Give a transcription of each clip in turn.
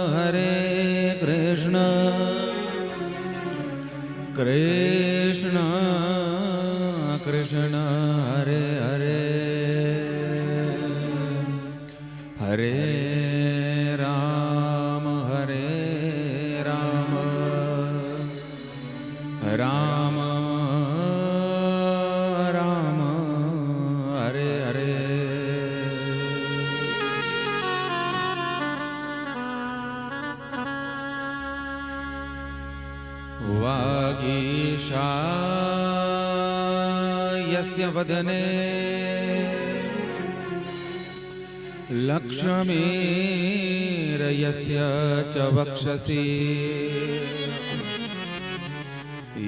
हरे कृष्ण कृष्ण कृष्ण हरे हरे हरे राम राम राम हरे हरे। वागीशायस्य वदने लक्ष्मीर्यस्य च वक्षसि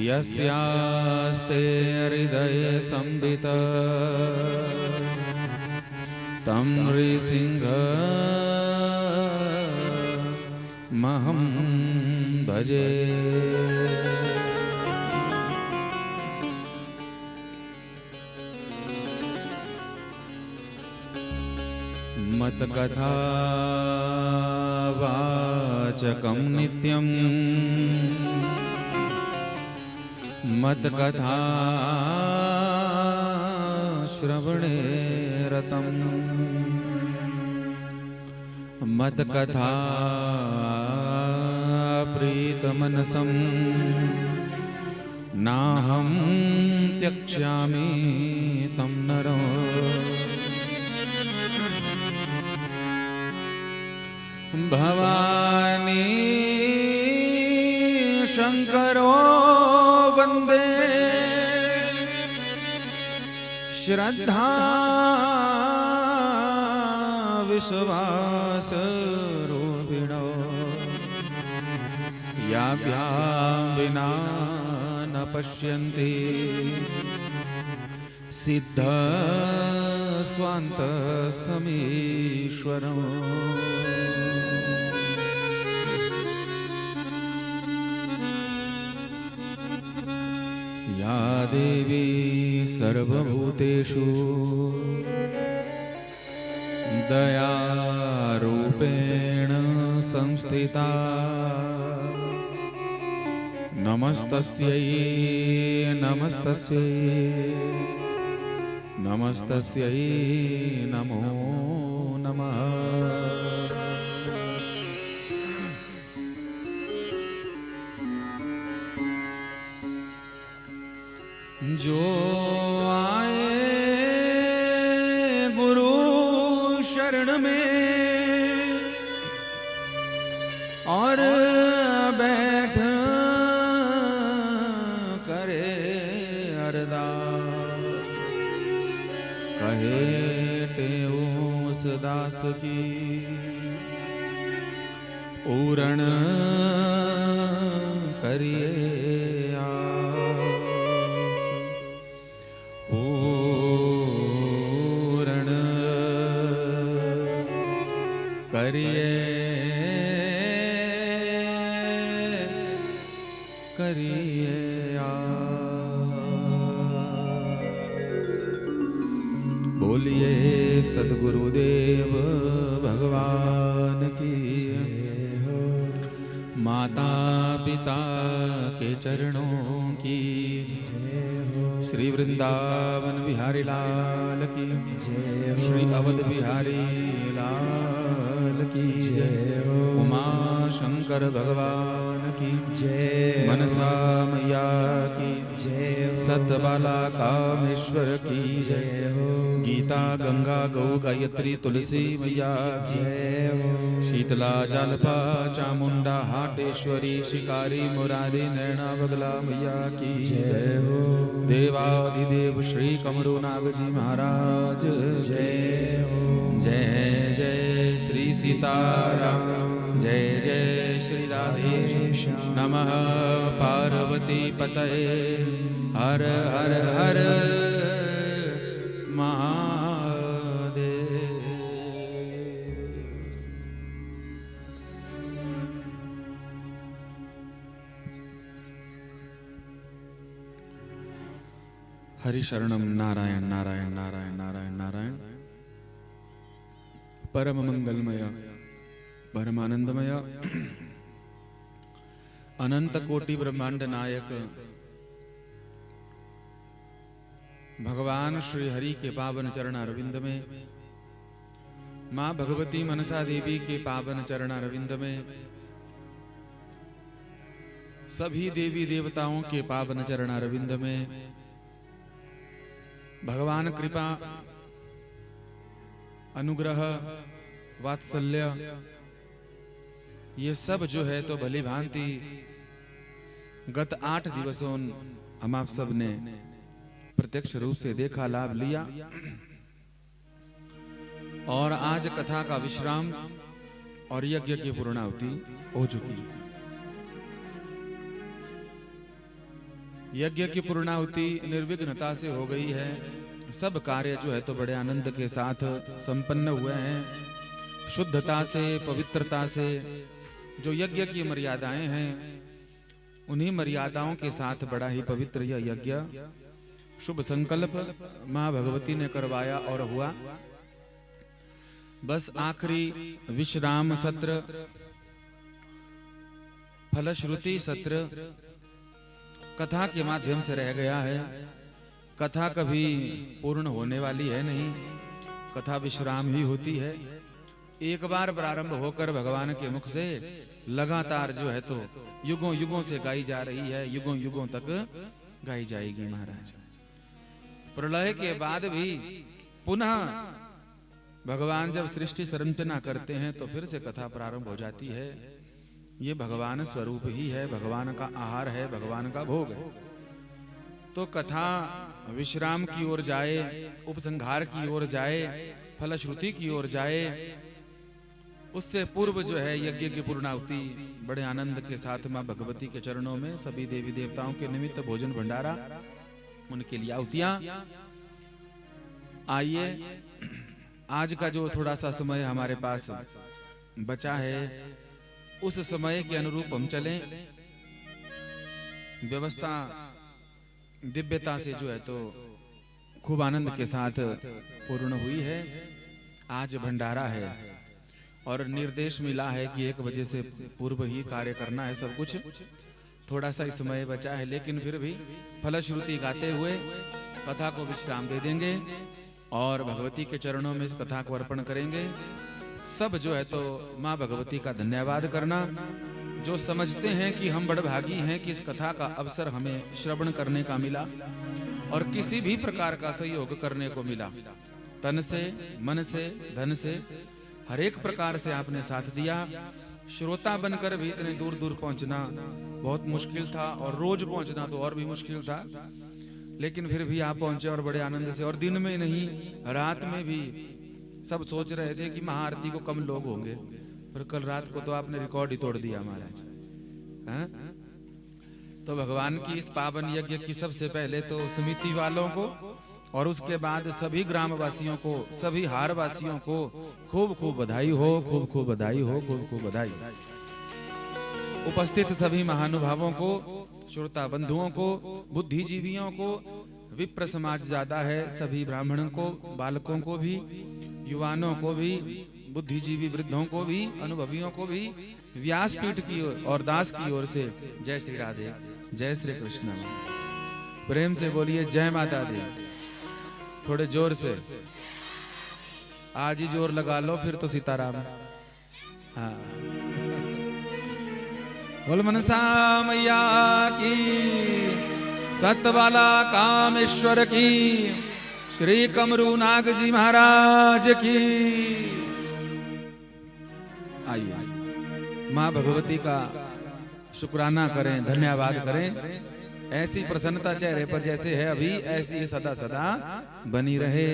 यस्यास्ते हृदये संवित तं नृसिंहमहं भजे। मत्कथा वाचकं नित्यं मत्कथा श्रवणे रतं मत्कथा प्रीतमनसं नाहं त्यक्ष्यामि तं नरं। भवानी शंकरो वंदे श्रद्धा विश्वास रूपिणो याभ्यां विना न पश्यन्ति सिद्ध स्वान्तस्थमीश्वरम्। या देवी सर्वभूतेषु दयारूपेण संस्थिता नमस्तस्यै नमस्तस्यै नमस्तस्यै नमो नमः। जो आए गुरु शरण में और बैठ करे अरदास कहे टेऊ उस दास की पूर्ण करिए करिए बोलिए सद्गुरुदेव भगवान की। माता पिता के चरणों की श्री वृंदावन बिहारी लाल की श्री अवध बिहारी लाल की जय। उमा शंकर भगवान की जय। मनसा मैया की जय। सतबाला कामेश्वर की जय। गीता गंगा गौ गायत्री तुलसी मैया जय। शीतला जालपा चामुंडा हाटेश्वरी शिकारी मुरारी नैना बगला मैया की जय हो। देवाधिदेव श्री कमरू नाग जी महाराज जय हो। जय जय श्री सीताराम जय जय श्री राधेश नमः पार्वती पतये हर हर हर महादेव। हरि शरणम नारायण नारायण नारायण नारायण नारायण। परम मंगलमय परमानंदमय अनंत कोटि ब्रह्मांड नायक भगवान श्री हरि के पावन चरण अरविंद में, मां भगवती मनसा देवी के पावन चरण अरविंद में, सभी देवी देवताओं के पावन चरण अरविंद में भगवान कृपा, अनुग्रह, वात्सल्य ये सब जो है तो भली भांति गत 8 दिवसों हम आप सब ने प्रत्यक्ष रूप से देखा, लाभ लिया। और आज कथा का विश्राम और यज्ञ की पूर्णाहुति हो चुकी। यज्ञ की पूर्णाहुति निर्विघ्नता से हो गई है। सब कार्य जो है तो बड़े आनंद के साथ संपन्न हुए हैं। शुद्धता से, पवित्रता से जो यज्ञ की मर्यादाएं हैं, उन्हीं मर्यादाओं के साथ बड़ा ही पवित्र यह यज्ञ शुभ संकल्प मां भगवती ने करवाया और हुआ। बस आखिरी विश्राम सत्र, फलश्रुति सत्र कथा के माध्यम से रह गया है। कथा कभी पूर्ण होने वाली है नहीं, कथा विश्राम ही होती है। एक बार प्रारंभ होकर भगवान के मुख से लगातार जो है तो युगों युगों से गाई जा रही है, युगों युगों तक गाई जाएगी। महाराज प्रलय के बाद भी पुनः भगवान जब सृष्टि संरचना करते हैं तो फिर से कथा प्रारंभ हो जाती है। ये भगवान स्वरूप ही है, भगवान का आहार है, भगवान का भोग है। तो कथा विश्राम की ओर जाए, उपसंहार की ओर जाए, फलश्रुति की ओर जाए, उससे पूर्व जो है यज्ञ की पूर्णाहुति बड़े आनंद के साथ मां भगवती के चरणों में सभी देवी देवताओं के निमित्त भोजन भंडारा, उनके लिए आहुतियां। आइए आज का जो थोड़ा सा समय हमारे पास बचा है, उस समय के अनुरूप हम चलें। व्यवस्था दिव्यता से जो है तो खूब आनंद के साथ पूर्ण हुई है। आज भंडारा है और निर्देश मिला है कि 1 बजे से पूर्व ही कार्य करना है सब कुछ। थोड़ा सा समय बचा है, लेकिन फिर भी फलश्रुति गाते हुए कथा को विश्राम दे देंगे और भगवती के चरणों में इस कथा को अर्पण करेंगे। सब जो है तो माँ भगवती का धन्यवाद करना, जो समझते हैं कि हम बड़भागी हैं कि इस कथा का अवसर हमें श्रवण करने का मिला और किसी भी प्रकार का सहयोग करने को मिला। तन से, मन से, धन से, हर एक प्रकार से आपने साथ दिया। श्रोता बनकर भी इतने दूर दूर पहुंचना बहुत मुश्किल था और रोज पहुंचना तो और भी मुश्किल था, लेकिन फिर भी आप पहुंचे और बड़े आनंद से। और दिन में नहीं, रात में भी सब सोच रहे थे कि महाआरती को कम लोग होंगे, पर कल रात को तो आपने रिकॉर्ड ही तोड़ दिया महाराज। तो भगवान की इस पावन यज्ञ की सबसे पहले तो समिति वालों को और उसके बाद सभी ग्रामवासियों को, सभी हारवासियों को खूब खूब बधाई हो, खूब खूब बधाई हो, खूब खूब बधाई। उपस्थित सभी महानुभावों को, श्रोता बंधुओं को, बुद्धिजीवियों को, विप्र समाज ज्यादा है, सभी ब्राह्मणों को, बालकों को भी, युवानों को भी, बुद्धिजीवी वृद्धों को भी, अनुभवियों को भी व्यासपीठ की ओर और दास की ओर से जय श्री राधे, जय श्री कृष्ण। प्रेम से बोलिए जय माता दी। थोड़े जोर से, आज ही जोर लगा लो, फिर तो सीताराम। हाँ, बोल मनसा मैया की, सतबाला कामेश्वर की, श्री कमरू नाग जी महाराज की। आइए माँ भगवती का शुक्राना करें, धन्यवाद करें। ऐसी प्रसन्नता चेहरे पर जैसे है अभी, ऐसी सदा सदा बनी रहे।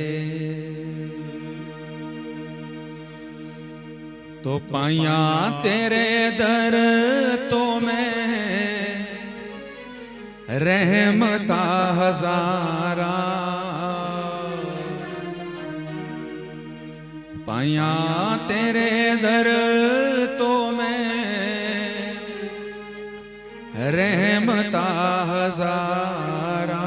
तो पाया तेरे दर तो मैं रहमता हजारा, पाया तेरे दर तो मैं रहमता हजारा,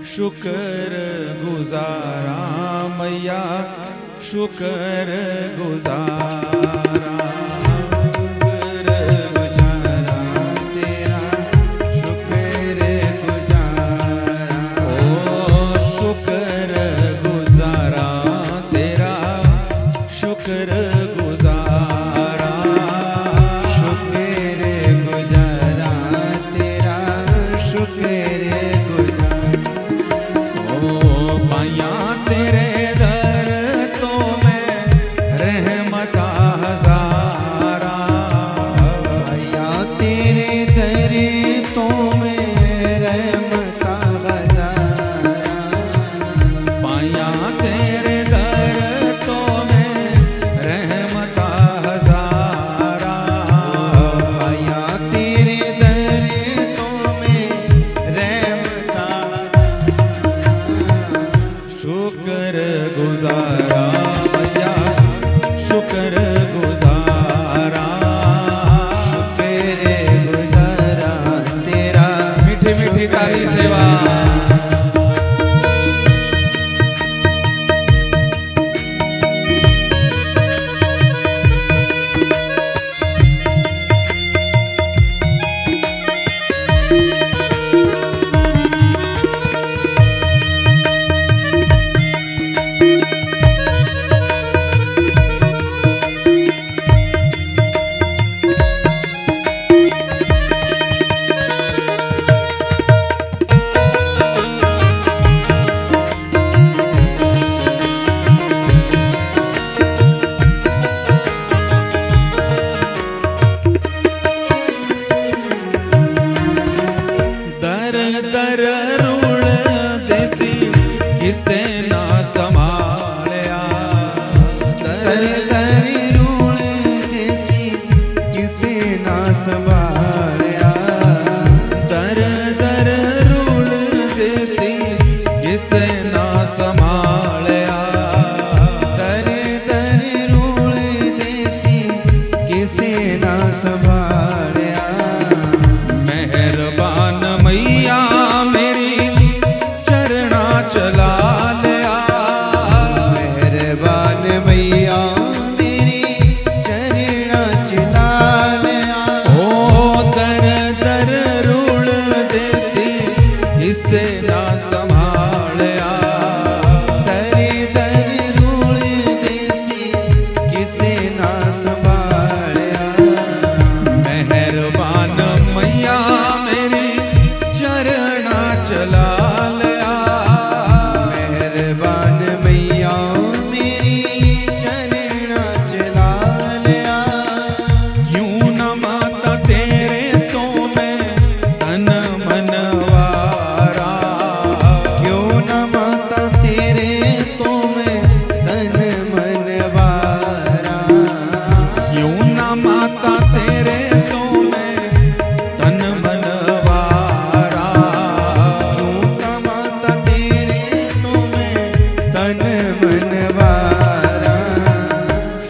शुक्र गुजारा मैया शुक्र गुजारा। संभालिया। दर दर रूल देसी किसे ना संभालिया। दर दर रूल देसी किसे ना संभालिया। मेहरबान मैया मेरी चरणा चला लिया। मेहरबान मैया मेरी चरणा चला लिया। ओ दर दर रूल देसी किसे ना संभालिया। दर दर रूल देसी किसे ना संभालिया। मेहरबान मैया मेरी चरणा चला लिया। मेहरबान मैया मेरी चरणा चला लिया। क्यों न माता तेरे तो मैं तन मन वारा। क्यों न माता तेरे तो मैं तन मन वारा। क्यों न माता तेरे तो मैं तन मन वारा। क्यों न माता तेरे तो मैं तन मन वारा।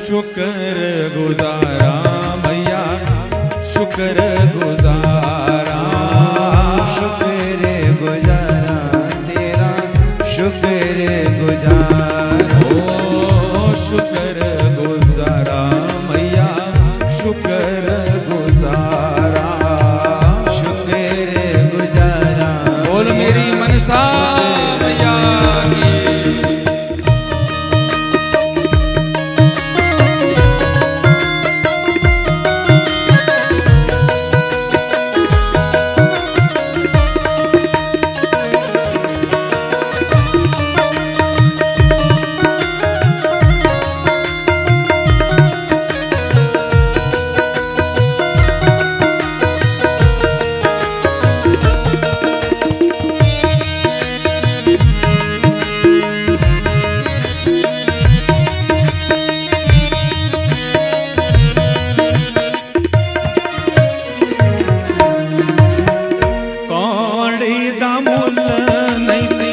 शुक्र गुजारा मैया शुक्र गुजारा। शुक्र गुजारा तेरा शुक्र गुजारा। ओ शुक्र गुजारा मैया शुक्र गुजारा। शुक्र गुजारा बोल मेरी मनसा मैया की। कौड़ी दा मुल नहीं सी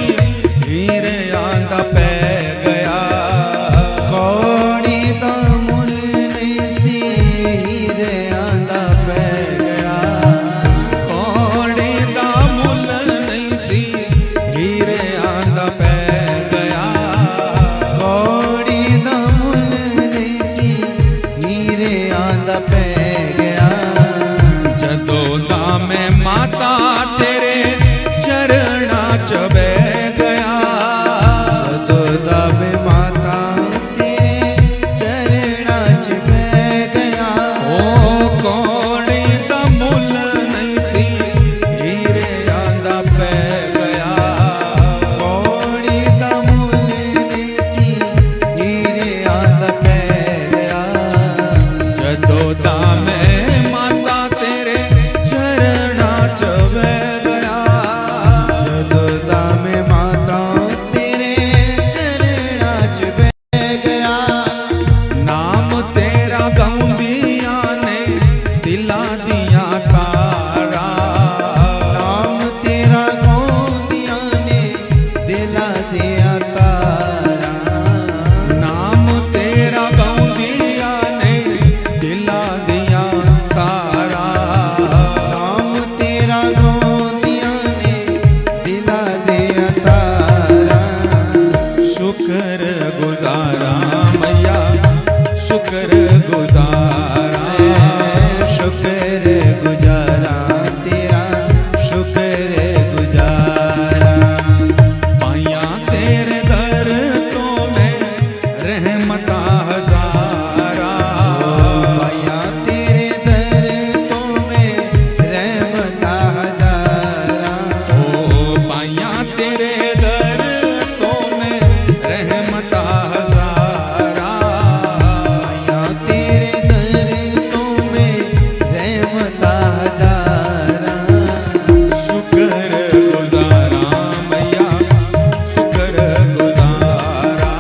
हीरे आंदा पै गया। कौड़ी दा मुल नहीं सी हीरे आंदा पै गया। कौड़ी दा मुल नहीं सी हीरे आंदा पै गया। कौड़ी दा मुल नहीं सी हीरे आंदा पै गया। जदों दा मैं माता तेरे चरणा च बह गया। जदों दा मैं माता तेरे चरणा च बह गया। ओ कौड़ी दा मुल नहीं सी हीरे आंदा पै गया। कौड़ी दा मुल नहीं सी हीरे आंदा पै गया। जदों दा मैं माता तेरे चरणा च बह गया। जदों दा मैं माता तेरे चरणा च बह गया। नाम तेरा गाउंदियां ने दिला दिया तारा। नाम तेरा गाउंदियां ने दिला दिया तारा। नाम तेरा गाउंदियां ने दिला दिया तारा। नाम तेरा गाउंदियां ने दिला दिया तारा। शुक्र गुजारा मैया शुक्र गुजारा। शुक्र गुजारा तेरा शुक्र गुजारा। पाया तेरे दर तो मैं रहमता हजारा। पाया तेरे दर तो मैं रहमता हजारा। ओ पाया तेरे दर तो मैं रहमता हजारा। पाया तेरे दर तो मैं रहमता हजारा। शुक्र गुजारा मैया शुक्र गुजारा।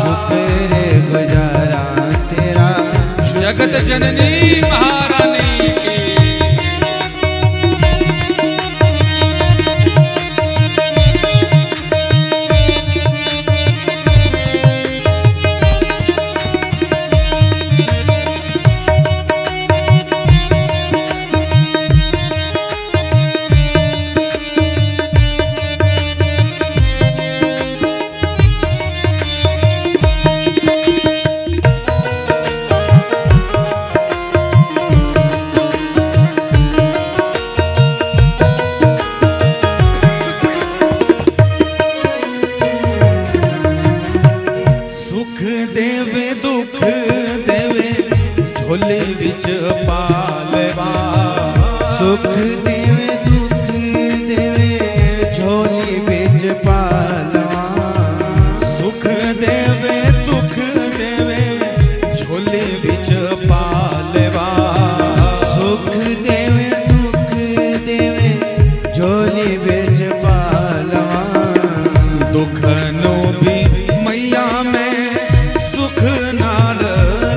शुक्र गुजारा तेरा जगत जननी महारानी पालवा। सुख देवे दुख देवे झोली बिच पालवा। सुख देवे दुख देवे झोली बिच पालवा। सुख देवे दुख देवे झोली बिच पालवा। दुख नो भी मैया में सुख नाल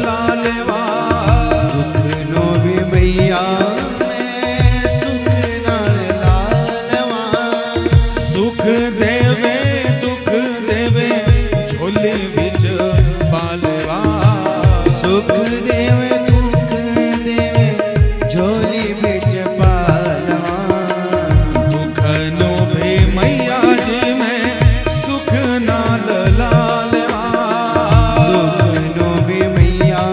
लालवा। दुख नो भी मैया में सुख नाल लालवा। सुख देवे दुख देवे झोली बिच पालवा। सुख देवे दुख देवे झोली बिच पालवा। दुख नो भी मैया जी में सुख नाल लालवा। दुख नो भी मैया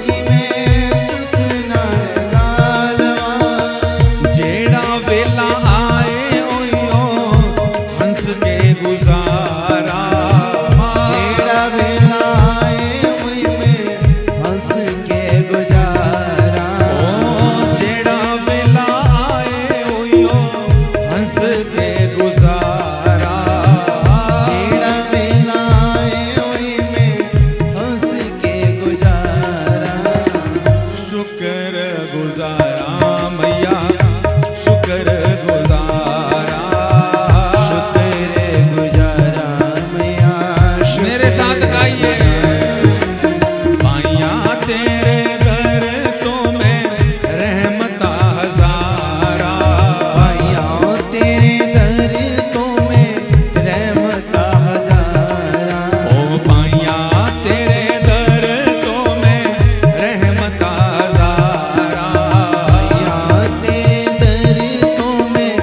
जी में सुख नाल लालवा। जेड़ा वेला आए ओयो हंस के गुजारा। जेड़ा वेला आए मुई में हंस के गुजारा। ओ जेड़ा वेला आए ओयो हंस के गुजारा। जेड़ा वेला आए मुई में हंस के गुजारा। शुक्र गुजारा मैया शुक्र गुजारा। शुक्र गुजारा मैया मेरे साथ गाइए। पाइया तेरे घर तो मैं रहमता हजारा। पाइया तेरे दर तो मैं रहमता हजारा। ओ पाइया तेरे दर तो मैं रहमता हजारा। पाइया तेरे दर तो मैं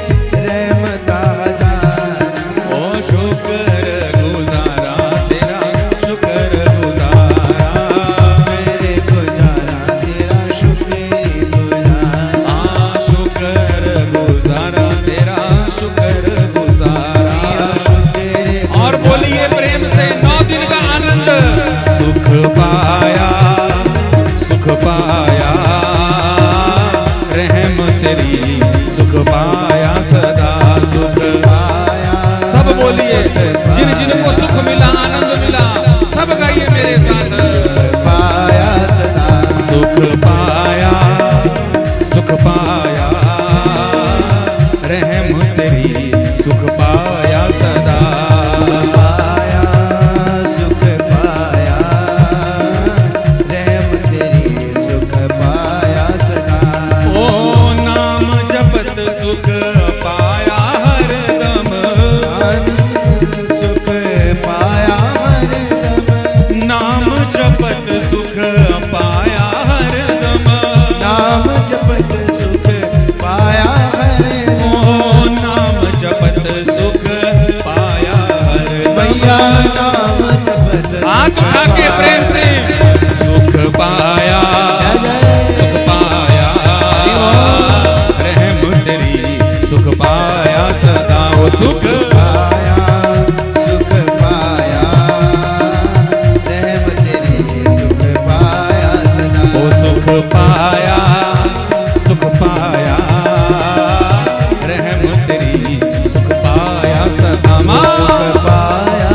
रहमता हजारा। ओ शुक्र गुजारा तेरा शुक्र गुजारा। मेरे गुजारा तेरा शुक्र गुजारा। शुक्र गुजारा तेरा शुक्र गुजारा। शुक्र और बोलिए प्रेम से 9 दिन का आनंद। सुख पाया सुख पाया रहम तेरी सुख पाया सदा सुख पाया। सब बोलिए जिन जिनको सुख मिला आनंद मिला सब गाइए मेरे साथ। पाया सदा सुख पाया सुख पाया रहम तेरी सुख पाया सदा। पाया सुख पाया रहम तेरी सुख पाया सदा। ओ नाम जपत सुख पाया हरदम। आनंद सुख पाया हरदम। नाम जपत सुख पाया हरदम। नाम जपत सुख पाया हरदम। ओ नाम जपत सुख पाया हरदम। मैया नाम जपत हाथ उठा के प्रेम से सुख पाया सुख पाया रहम तेरी सुख पाया सदा। ओ सुख पाया सुख पाया रहम तेरी सुख पाया सदा। ओ सुख पाया सुख पाया रहम तेरी सुख पाया सदा। माँ सुख पाया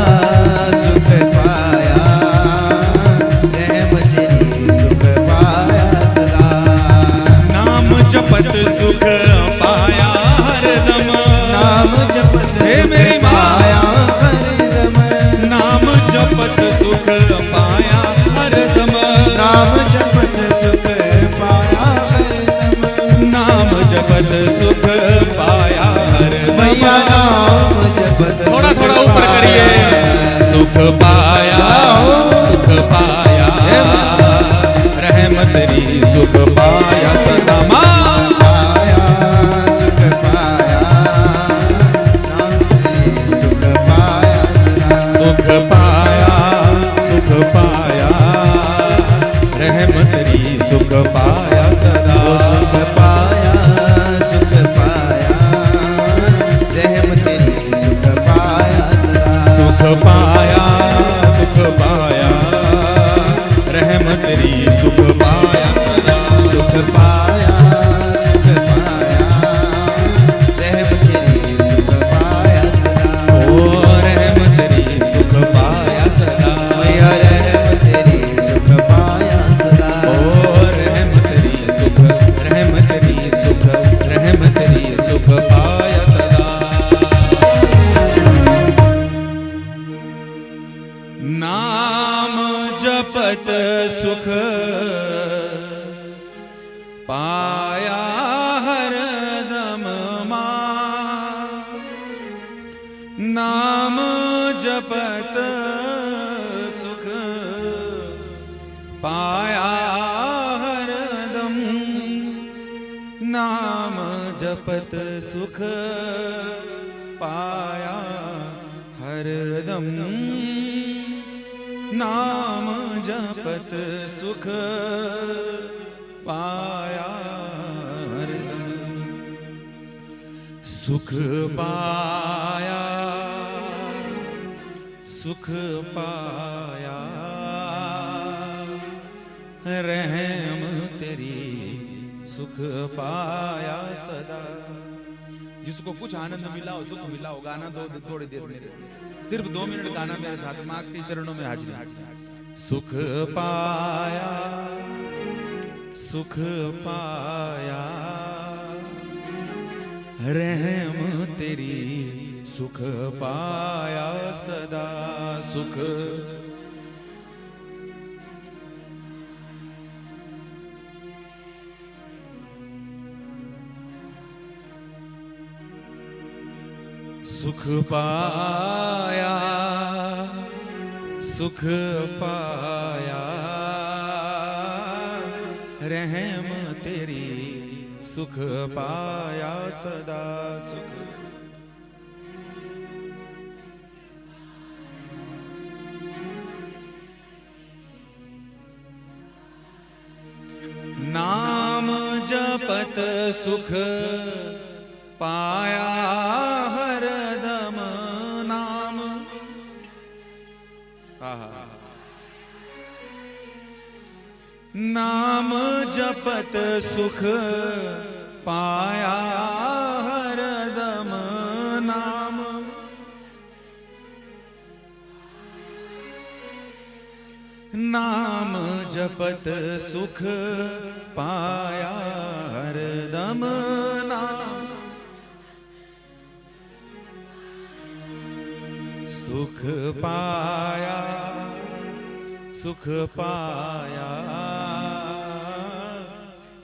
सुख पाया रहम तेरी सुख पाया सदा। नाम जपत सुख पाया हरदम। नाम जपत हे मेरी माँ। पाया हरदम। नाम जपत सुख पाया हरदम। नाम जपत सुख पाया हरदम। नाम जपत सुख पाया हरदम। मैया नाम जपत थोड़ा सुख थोड़ा ऊपर पाया। करिए। सुख पाया सुख पाया रहम तेरी सुख पाया सदा। माँ पाया सुख पाया नाम तेरी सुख पाया सदा। सुख पाया सुख पाया रहम तेरी सुख पाया सदा। वो सुख पाया सुख पाया रहम तेरी सुख पाया सदा। सुख पाया सुख पाया रहम तेरी सुख पाया सदा। सुख पाया पाया हरदम मां नाम जपत सुख पाया हरदम नाम जपत सुख पाया हरदम नाम जपत सुख पाया हरदम सुख पाया सुख पाया रहम तेरी सुख पाया सदा। जिसको कुछ आनंद मिला हो सुख मिला हो गाना दो थोड़ी देर मेरे सिर्फ 2 मिनट गाना मेरे साथ माँ के चरणों में हाजिरी। सुख पाया सुख पाया रहम तेरी सुख पाया सदा। सुख सुख पाया सुख पाया रहम तेरी सुख पाया सदा। सुख नाम जपत सुख पाया हरदम नाम। नाम जपत सुख पाया हरदम नाम। नाम जपत सुख पाया हरदम नाम। सुख पाया सुख पाया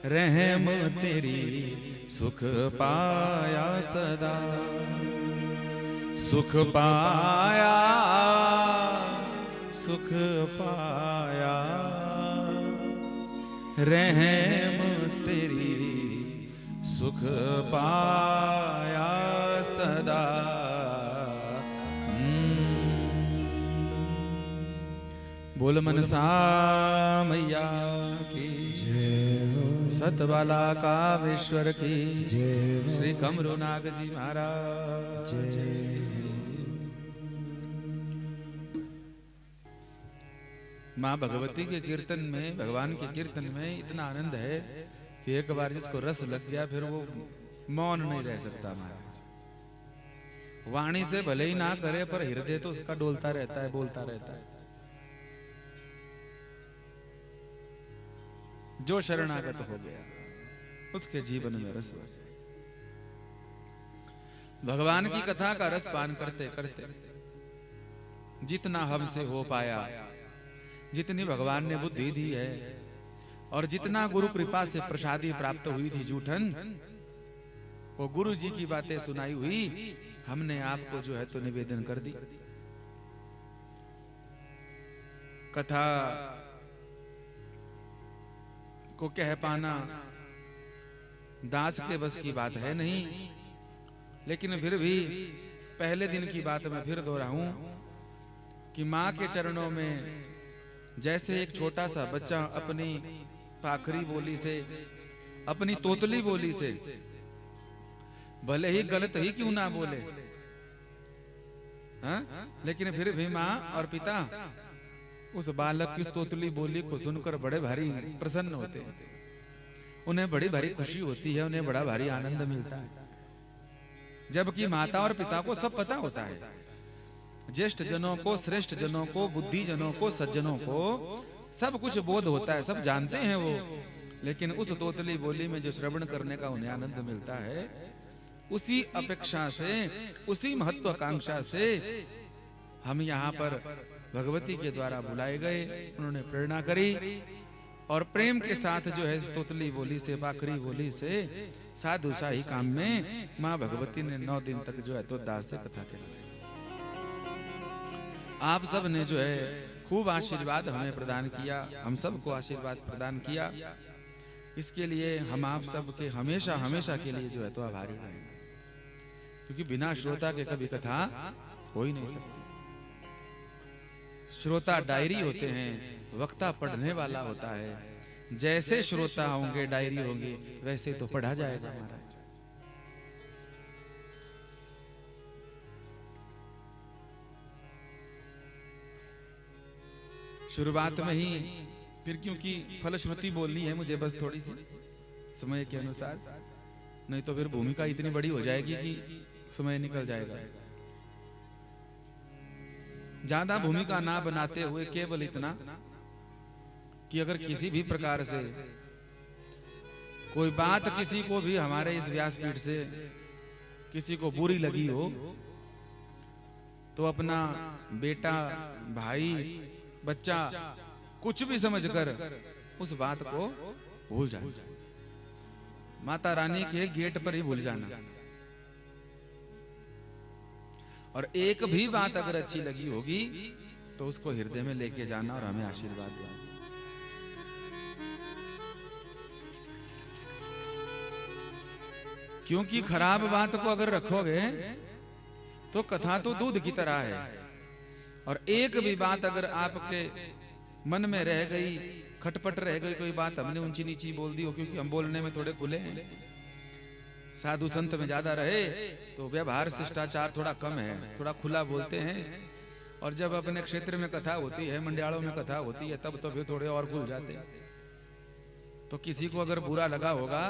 रहम तेरी सुख पाया सदा। सुख पाया सुख पाया रहम तेरी सुख पाया सदा। बोल मनसा मैया की जय, सतबाला कामेश्वर की जय, श्री कमरुनाग जी महाराज जय। माँ भगवती के कीर्तन में, भगवान के कीर्तन में इतना आनंद है कि एक बार जिसको रस लग गया फिर वो मौन नहीं रह सकता। महाराज वाणी से भले ही ना करे पर हृदय तो उसका डोलता रहता है, बोलता रहता है। जो शरणागत हो गया उसके जीवन में रस। भगवान की कथा का रस पान करते करते जितना हमसे हो पाया, जितनी भगवान ने बुद्धि दी है और जितना गुरु कृपा से प्रसादी प्राप्त हुई थी जूठन, वो गुरु जी की बातें सुनाई हुई हमने आपको जो है तो निवेदन कर दी। कथा को कह पाना दास के बस की बात है नहीं, लेकिन फिर भी पहले दिन की बात मैं फिर दोहराऊं कि माँ के चरणों में जैसे एक छोटा सा बच्चा अपनी पाखरी बोली से, अपनी तोतली बोली से, भले ही गलत ही क्यों ना बोले, लेकिन फिर भी माँ और पिता उस बालक की तोतली बोली को सुनकर बड़े भारी प्रसन्न होते हैं, उन्हें बड़ी भारी खुशी होती है, उन्हें बड़ा भारी आनंद मिलता है। जबकि माता और पिता को सब पता होता है, ज्येष्ठ जनों को, श्रेष्ठ जनों को, बुद्धि जनों को, सज्जनों को सब कुछ बोध होता है, सब जानते हैं वो, लेकिन उस तोतली बोली में जो श्रवण करने का उन्हें आनंद मिलता है, उसी अपेक्षा से, उसी महत्वाकांक्षा से हम यहाँ पर भगवती के द्वारा बुलाए गए। उन्होंने प्रेरणा करी और प्रेम के साथ जो है तोतली बोली से, बाखरी बोली से, साधु शाही काम में माँ भगवती ने 9 दिन तक जो है तो दास से कथा कहलाई। आप सब ने जो है खूब आशीर्वाद हमें प्रदान किया, हम सबको आशीर्वाद प्रदान किया। इसके लिए हम आप सबके हमेशा हमेशा के लिए जो है तो आभारी रहेंगे, क्योंकि बिना श्रोता के कभी कथा हो ही नहीं सकती। श्रोता डायरी होते हैं, वक्ता पढ़ने वाला होता है। जैसे श्रोता होंगे, डायरी होंगी, वैसे तो पढ़ा जाएगा महाराज। शुरुआत में ही फिर, क्योंकि फलश्रुति बोलनी है मुझे बस थोड़ी सी समय के अनुसार, नहीं तो फिर भूमिका इतनी बड़ी हो जाएगी कि समय निकल जाएगा। ज्यादा भूमिका ना बनाते हुए केवल इतना कि अगर किसी भी प्रकार से कोई बात किसी को भी हमारे इस व्यासपीठ से किसी को बुरी लगी हो, तो अपना बेटा, भाई, बच्चा कुछ भी समझकर उस बात को भूल जाना। माता रानी के गेट पर ही भूल जाना। और एक भी बात अगर अच्छी लगी होगी तो उसको हृदय में लेके जाना और हमें आशीर्वाद देना। क्योंकि खराब बात को अगर रखोगे तो कथा तो दूध की तरह है, और एक भी बात अगर आपके मन में रह गई, खटपट रह गई, कोई बात हमने ऊंची नीची बोल दी हो, क्योंकि हम बोलने में थोड़े खुले हैं, साधु संत में ज्यादा रहे तो व्यवहार शिष्टाचार थोड़ा कम है, थोड़ा खुला बोलते हैं। और जब अपने क्षेत्र में कथा होती है, मंडियालों में कथा होती है, तब तो फिर थोड़े और खुल जाते हैं। तो किसी को अगर बुरा लगा होगा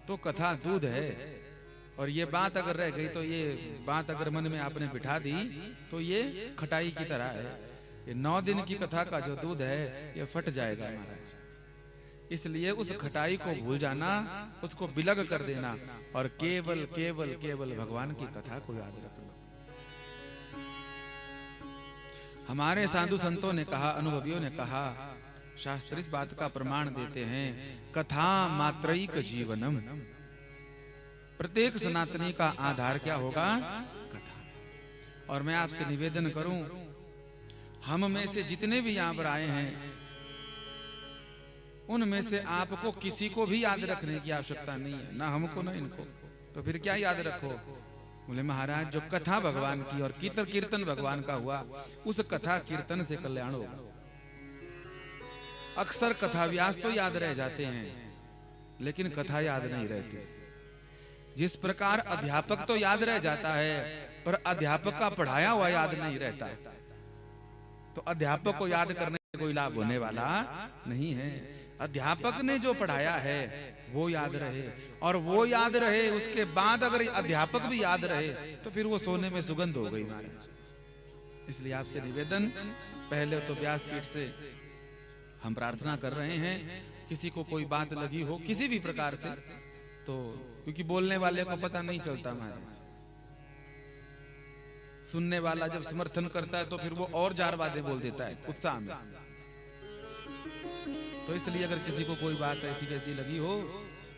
तो कथा दूध है, और ये बात अगर रह गई तो ये बात अगर मन में आपने बिठा दी तो ये खटाई की तरह है। ये 9 दिन की कथा का जो दूध है ये फट जाएगा महाराज। इसलिए उस खटाई को भूल जाना, उसको बिलग कर देना, और केवल केवल केवल भगवान की कथा को याद रखना। हमारे साधु संतों ने कहा, अनुभवियों ने कहा, शास्त्र इस बात का प्रमाण देते हैं, कथा मात्रैक जीवनम। प्रत्येक सनातनी का आधार क्या होगा? कथा। और मैं आपसे निवेदन करूं, हम में से जितने भी यहां पर आए हैं, उनमें से आपको किसी को भी याद रखने की आवश्यकता नहीं है, ना हमको ना इनको। तो फिर क्या याद रखो? बोले महाराज, जो कथा भगवान की और कीर्तन भगवान का हुआ, उस कथा कीर्तन से कल्याण होगा। अक्सर कथा व्यास तो याद रह जाते हैं, लेकिन कथा याद नहीं रहती। जिस प्रकार अध्यापक तो याद रह जाता है, पर अध्यापक का पढ़ाया हुआ याद नहीं रहता। तो अध्यापक को याद करने से कोई लाभ होने वाला नहीं है। अध्यापक ने जो पढ़ाया है वो याद रहे, और वो याद रहे, उसके बाद अगर अध्यापक भी याद रहे तो फिर वो सोने में सुगंध हो गई महाराज। इसलिए आपसे निवेदन, पहले तो व्यासपीठ से हम प्रार्थना कर रहे हैं, किसी को कोई बात लगी हो किसी भी प्रकार से, तो क्योंकि बोलने वाले को पता नहीं चलता महाराज, सुनने वाला जब समर्थन करता है तो फिर वो और 4 बातें बोल देता है उत्साह में। तो इसलिए अगर किसी को कोई बात ऐसी कैसी लगी हो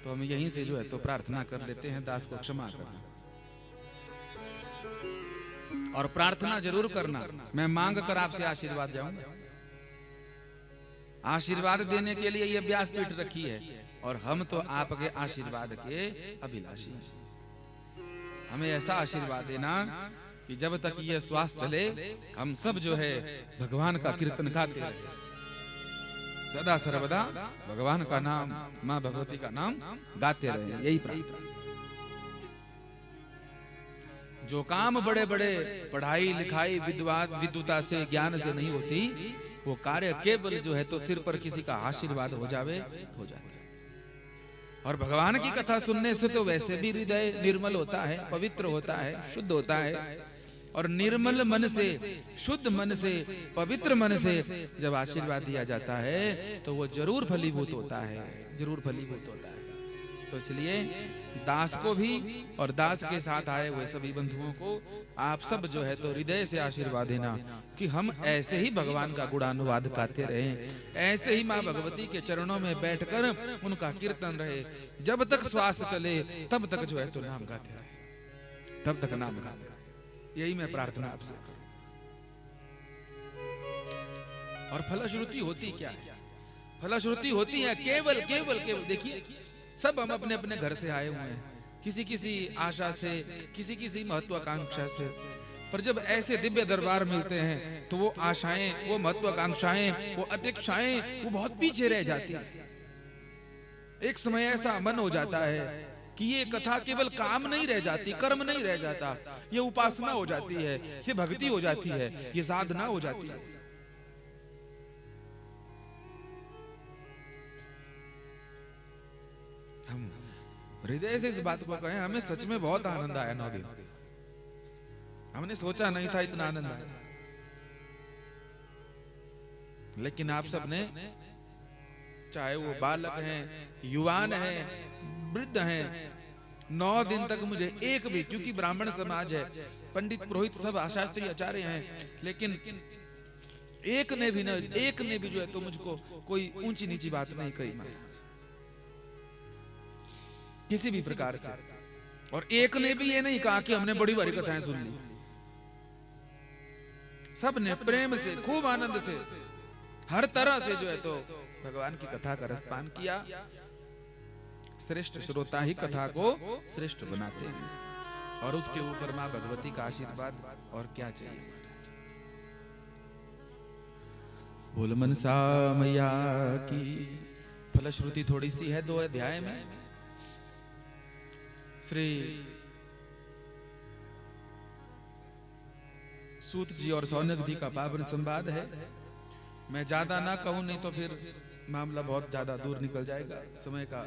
तो हम यहीं से जो है तो प्रार्थना कर लेते हैं, दास को क्षमा करना। और प्रार्थना जरूर करना, मैं मांग कर आपसे आशीर्वाद जाऊंगा। आशीर्वाद देने के लिए ये व्यासपीठ रखी है, और हम तो आपके आशीर्वाद के अभिलाषी हैं। हमें ऐसा आशीर्वाद देना कि जब तक ये श्वास चले, हम सब जो है भगवान का कीर्तन गाते रहे, सदा सर्वदा भगवान का नाम, माँ भगवती का नाम गाते रहे। यही प्रार्थना। जो काम बड़े बड़े पढ़ाई लिखाई विद्वता से, ज्ञान से नहीं होती, वो कार्य केवल जो है तो सिर पर किसी का आशीर्वाद हो जावे तो हो जाता है। और भगवान की कथा सुनने से तो वैसे भी हृदय निर्मल होता है, पवित्र होता है, शुद्ध होता है। और निर्मल मन से, शुद्ध मन से, पवित्र मन से जब आशीर्वाद दिया जाता है तो वो जरूर फलीभूत होता है, जरूर फलीभूत होता है। तो इसलिए दास को भी और दास के साथ आए हुए सभी बंधुओं को आप सब जो है तो हृदय से आशीर्वाद देना कि हम ऐसे ही भगवान का गुणानुवाद गाते रहें, ऐसे ही माँ भगवती के चरणों में बैठकर उनका कीर्तन रहे, जब तक श्वास चले तब तक जो है तो नाम गाते रहे, तब तक नाम गाते रहे। यही मैं प्रार्थना आपसे। और फलश्रुति होती क्या है? फलश्रुति होती है केवल केवल केवल, देखिए सब हम अपने अपने घर से आए हुए हैं, किसी किसी आशा से, किसी किसी महत्वाकांक्षा से, पर जब ऐसे दिव्य दरबार मिलते हैं तो वो आशाएं, वो महत्वाकांक्षाएं, वो अपेक्षाएं वो बहुत पीछे रह जाती हैं। एक समय ऐसा मन हो जाता है कि ये कथा केवल काम नहीं रह जाती, कर्म नहीं रह जाता, ये उपासना हो जाती है, ये भक्ति हो जाती है, ये साधना हो जाती है। हम हृदय से इस बात को कहें, हमें सच में बहुत आनंद आया 9 दिन। हमने सोचा नहीं था इतना आनंद आया, लेकिन आप सबने, चाहे वो बालक हैं, युवान हैं, वृद्ध हैं, 9 दिन तक मुझे एक भी, क्योंकि ब्राह्मण समाज है, पंडित पुरोहित सब शास्त्री आचार्य हैं, लेकिन एक ने भी जो है तो मुझको कोई ऊंची नीची बात नहीं कही महाराज, किसी भी प्रकार से। और एक ने भी ये नहीं कहा कि हमने बड़ी बड़ी कथाएं सुन ली। सब ने प्रेम से, खूब आनंद से, हर तरह से जो है तो भगवान की कथा का रसपान किया। श्रेष्ठ श्रोता ही कथा को श्रेष्ठ बनाते हैं, और उसके ऊपर मां भगवती का आशीर्वाद, और क्या चाहिए। बोल मनसा मैया की। फलश्रुति थोड़ी सी है 2 अध्याय में। श्री सूत जी और सौनक जी का पावन संवाद है। मैं ज्यादा ना कहूं, नहीं तो फिर मामला बहुत ज्यादा दूर निकल जाएगा, समय का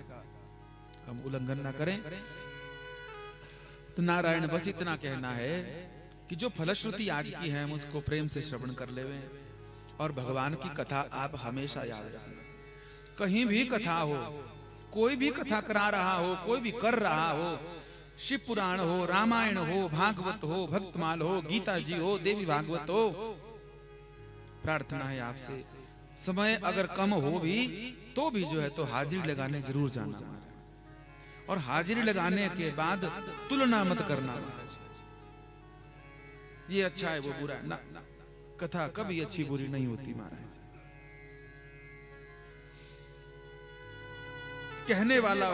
हम उल्लंघन ना करें। तो नारायण बस इतना कहना है कि जो फलश्रुति आज की है हम उसको प्रेम से श्रवण कर लेवें, और भगवान की कथा आप हमेशा याद रखना। कहीं भी कथा हो, कोई भी कथा करा रहा हो, कोई भी कर रहा हो, शिव पुराण हो, रामायण हो, भागवत हो, भक्तमाल हो, गीता जी हो, देवी भागवत हो, प्रार्थना है आपसे, समय अगर कम हो भी तो भी जो है तो हाजिरी लगाने जरूर जाना, और हाजिरी लगाने के बाद तुलना मत करना, ये अच्छा है वो बुरा ना। कथा कभी अच्छी बुरी नहीं होती महाराज। कहने वाला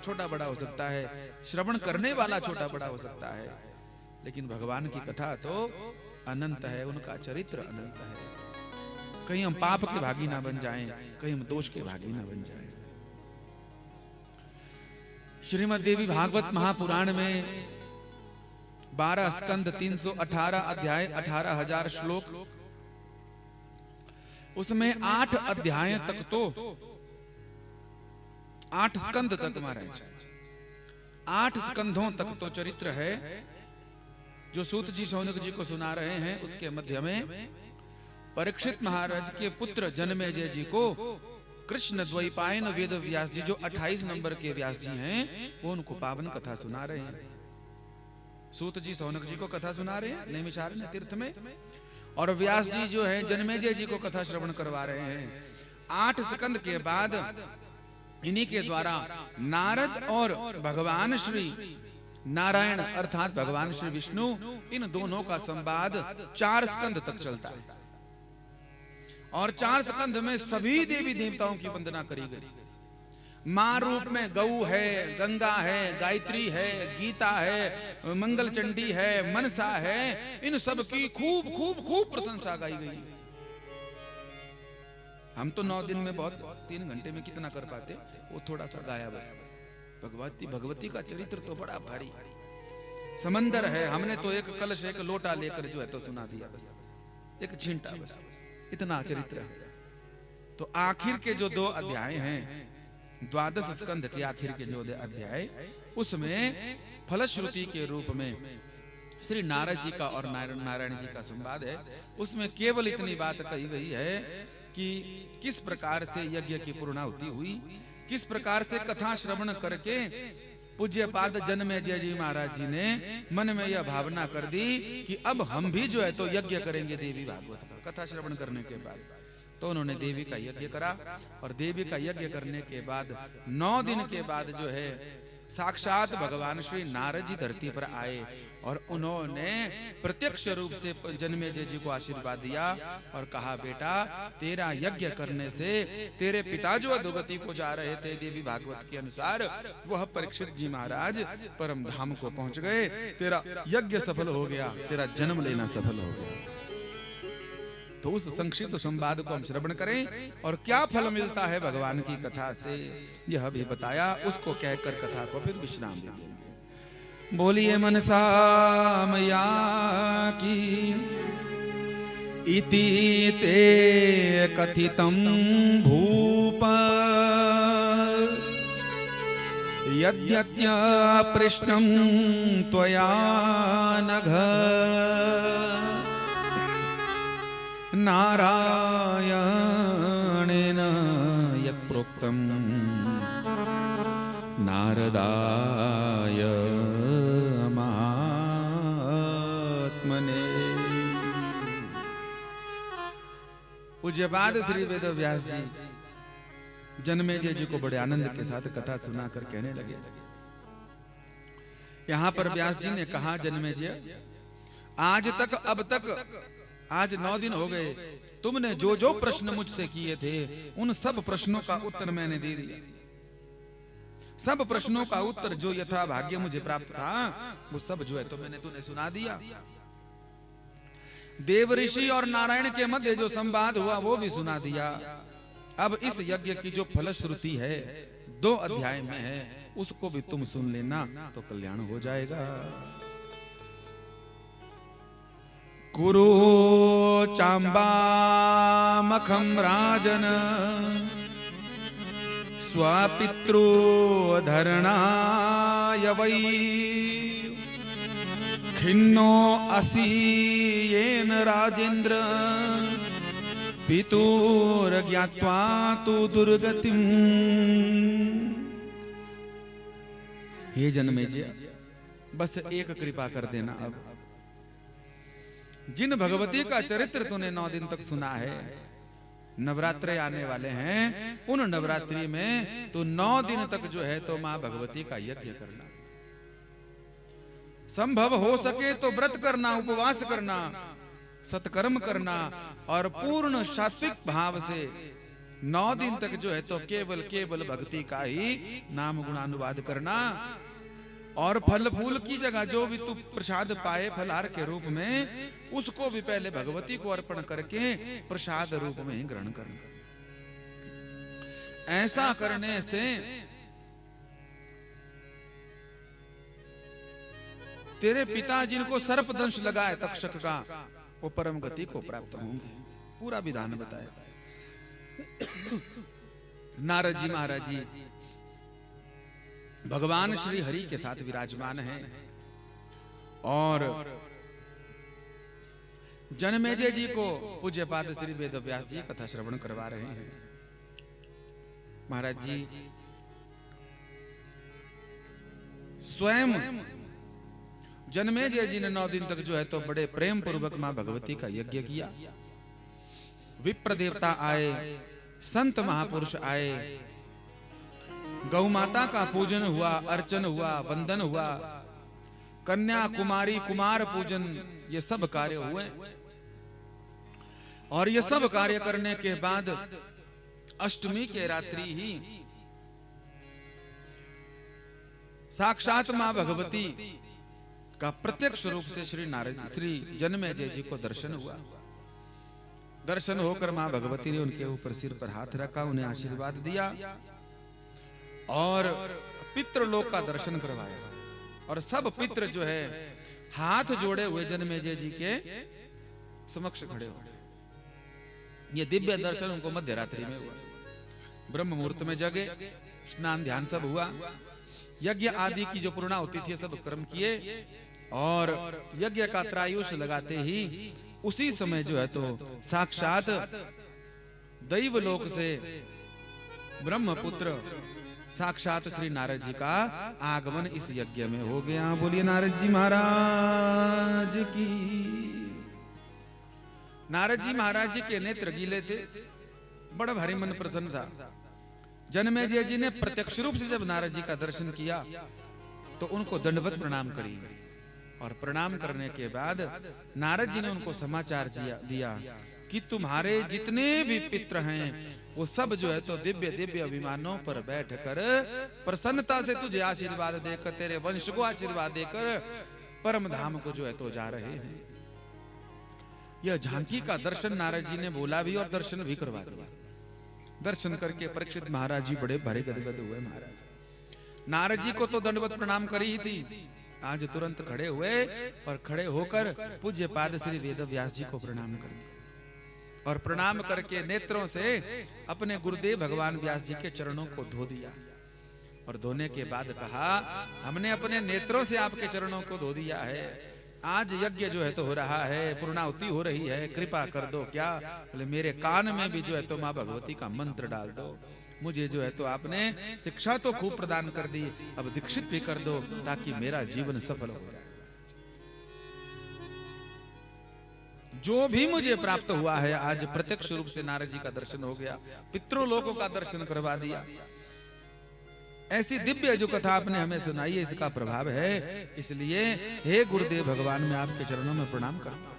छोटा बड़ा हो सकता है, श्रवण करने वाला छोटा बड़ा हो सकता है, लेकिन भगवान की कथा तो अनंत है, उनका चरित्र अनंत है। कहीं हम पाप के भागी ना बन जाएं, कहीं हम दोष के भागी ना बन जाएं। श्रीमद् देवी भागवत महापुराण में 12 स्कंद, 318 अध्याय, 18,000 श्लोक, उसमें 8 अध्याय तक तो 8 स्कंद तक महाराज, 8 स्कंधों तक तो चरित्र है जो सूत जी सौनक जी को सुना रहे हैं। उसके मध्य में परीक्षित महाराज के पुत्र जनमेजय जी को कृष्ण द्वैपायन वेद व्यास जी, जो 28 नंबर के व्यास जी हैं, वो उनको पावन कथा सुना रहे हैं। सूत जी सौनक जी को कथा सुना रहे हैं नैमिषारण्य तीर्थ में, और व्यास जी जो है जनमेजय जी को कथा श्रवण करवा रहे हैं। 8 स्कंद के बाद इन्हीं के द्वारा नारद और भगवान श्री नारायण अर्थात भगवान श्री विष्णु, इन दोनों का संवाद 4 स्कंद तक चलता है, और 4 स्कंद में सभी देवी देवताओं की वंदना करी गई। मां रूप में गौ है, गंगा है, गायत्री है, गीता है, मंगल चंडी है, मनसा है, इन सब की खूब खूब खूब प्रशंसा गाई गई। हम तो 9 दिन में बहुत, 3 घंटे में कितना कर पाते, वो थोड़ा सा गाया बस। भगवती का चरित्र तो बड़ा भारी समंदर है। हमने तो एक कलश, एक लोटा लेकर जो है तो सुना दिया बस, एक छींटा बस, इतना चरित्र है। तो आखिर के जो 2 अध्याय हैं, 12 स्कंध के आखिर के जो अध्याय, उसमें फलश्रुति के रूप में श्री नारद जी का और नारायण जी का संवाद है। उसमें केवल इतनी बात कही गई है कि किस प्रकार से यज्ञ की पूर्णाहुति हुई, किस प्रकार से कथा श्रवण करके पूज्यपाद जन्मेजय जी महाराज जी ने मन में यह भावना कर दी कि अब हम भी जो है तो यज्ञ करेंगे देवी भागवत का। कथा श्रवण करने के बाद तो उन्होंने देवी का यज्ञ करा, और देवी का यज्ञ करने के बाद 9 दिन के बाद जो है साक्षात भगवान श्री नारद जी धरती पर आए, और उन्होंने प्रत्यक्ष रूप से जन्मेजय जी को आशीर्वाद दिया और कहा, बेटा तेरा यज्ञ करने से तेरे पिता जो अधोगति को जा रहे थे देवी भागवत के अनुसार, वह परीक्षित जी महाराज परम धाम को पहुंच गए। तेरा यज्ञ सफल हो गया, तेरा जन्म लेना सफल हो गया। तो उस संक्षिप्त संवाद को हम श्रवण करें और क्या फल मिलता है भगवान की कथा से, यह भी बताया। उसको कहकर कथा को फिर विश्राम देंगे। बोलिए मनसा मैया की। इति ते कथितं भूप यद्यद्य पृष्ठं त्वया नघ नारायणेन यत्प्रोक्तं नारदाय महात्मने। पूज्यपाद श्री वेद व्यास जी जन्मेजय जी को बड़े आनंद के साथ कथा सुनाकर कहने लगे। यहां पर व्यास जी ने कहा, जन्मेजय आज तक अब तक आज 9 दिन हो गए, तुमने जो जो प्रश्न मुझसे किए थे उन सब प्रश्नों का उत्तर मैंने दे दिया। सब प्रश्नों का उत्तर जो यथा भाग्य मुझे प्राप्त था वो सब जो है तो मैंने तुम्हें सुना दिया। देव ऋषि और नारायण के मध्य जो संवाद हुआ वो भी सुना दिया। अब इस यज्ञ की जो फलश्रुति है 2 अध्याय में है, उसको भी तुम सुन लेना तो कल्याण हो जाएगा। कुरु चाम्बामखं राजन स्वापितृ धरणाय वै खिन्नो असि येन राजेन्द्र पितुर ज्ञात्वा तु दुर्गतिं। हे जन्मेजय बस एक कृपा कर देना। अब जिन भगवती का चरित्र तूने 9 दिन तक सुना है, नवरात्रे आने वाले हैं, उन नवरात्रि में तू 9 दिन तक जो है तो मां भगवती का यज्ञ करना। संभव हो सके तो व्रत करना, उपवास करना, सत्कर्म करना, और पूर्ण सात्विक भाव से 9 दिन तक जो है तो केवल केवल भक्ति का ही नाम गुणानुवाद करना। और फल फूल की जगह जो भी तू प्रसाद पाए फलहार के रूप में, उसको भी पहले भगवती को अर्पण करके प्रसाद रूप में ही ग्रहण करना। ऐसा करने से तेरे पिता जिनको सर्पदंश लगा है तक्षक का, वो परम गति को प्राप्त होंगे। पूरा विधान बताया। नारद जी महाराज जी भगवान श्री हरि के साथ विराजमान हैं और जन्मेजय जी को पूज्यपाद श्री वेद व्यास जी कथा श्रवण करवा रहे हैं। महाराज जी स्वयं जन्मेजय जी ने 9 दिन तक जो है तो बड़े प्रेम पूर्वक मां भगवती का यज्ञ किया। विप्र देवता आए, संत महापुरुष आए, गौ माता का पूजन हुआ, अर्चन हुआ, वंदन हुआ, कन्या कुमारी कुमार पूजन, ये सब कार्य हुए। और ये सब कार्य करने के बाद अष्टमी के रात्रि ही साक्षात मां भगवती का प्रत्यक्ष रूप से श्री जन्मेजय जी को दर्शन हुआ। दर्शन होकर मां भगवती ने उनके ऊपर सिर पर हाथ रखा, उन्हें आशीर्वाद दिया और पितृलोक का दर्शन करवाया। और सब पितृ जो है हाथ जोड़े हुए जन्मेजय जी के समक्ष खड़े हो। ये दिव्य दर्शन उनको मध्य रात्रि में हुआ। ब्रह्म मुहूर्त में जगे, स्नान ध्यान सब हुआ, यज्ञ आदि की जो पूर्णाहुति थी सब कर्म किए और यज्ञ का त्रायुष लगाते ही उसी समय जो है तो साक्षात दैव लोक से ब्रह्मपुत्र साक्षात श्री नारद जी का आगमन इस यज्ञ में हो गया। बोलिए नारद जी महाराज की। नारद जी महाराज जी के नेत्र गीले थे, बड़ा भारी मन प्रसन्न था। जनमेजय जी ने प्रत्यक्ष रूप से जब नारद जी का दर्शन किया तो उनको दंडवत प्रणाम करी, और प्रणाम करने के बाद नारद जी ने उनको समाचार दिया कि तुम्हारे जितने भी पित्र हैं वो सब जो है तो दिव्य दिव्य विमानों पर बैठकर प्रसन्नता से तुझे आशीर्वाद देकर, तेरे वंश को आशीर्वाद देकर परम धाम को जो है तो जा रहे हैं। यह झांकी का दर्शन नारद जी ने बोला भी और दर्शन भी करवा दिया। दर्शन करके परीक्षित महाराज जी बड़े भारी गदगद हुए। महाराज नारद जी को तो दंडवत प्रणाम करी ही थी, आज तुरंत खड़े हुए और खड़े होकर पूज्य पाद श्री वेद व्यास जी को प्रणाम कर दिया, और प्रणाम करके नेत्रों से अपने गुरुदेव भगवान व्यास जी के चरणों को धो दिया। और धोने के बाद कहा, हमने अपने नेत्रों से आपके चरणों को धो दिया है, आज यज्ञ जो है तो हो रहा है, पूर्णाहुति हो रही है, कृपा कर दो। क्या बोले, मेरे कान में भी जो है तो माँ भगवती का मंत्र डाल दो। मुझे जो है तो आपने शिक्षा तो खूब प्रदान कर दी, अब दीक्षित भी कर दो ताकि मेरा जीवन सफल हो जाए। जो भी मुझे प्राप्त हुआ है, आज प्रत्यक्ष रूप से नारद जी का दर्शन हो गया, पितृलोकों का दर्शन करवा दिया। ऐसी दिव्य जो कथा आपने हमें सुनाई है, इसका प्रभाव है। इसलिए हे गुरुदेव भगवान, मैं आपके चरणों में प्रणाम करता हूं।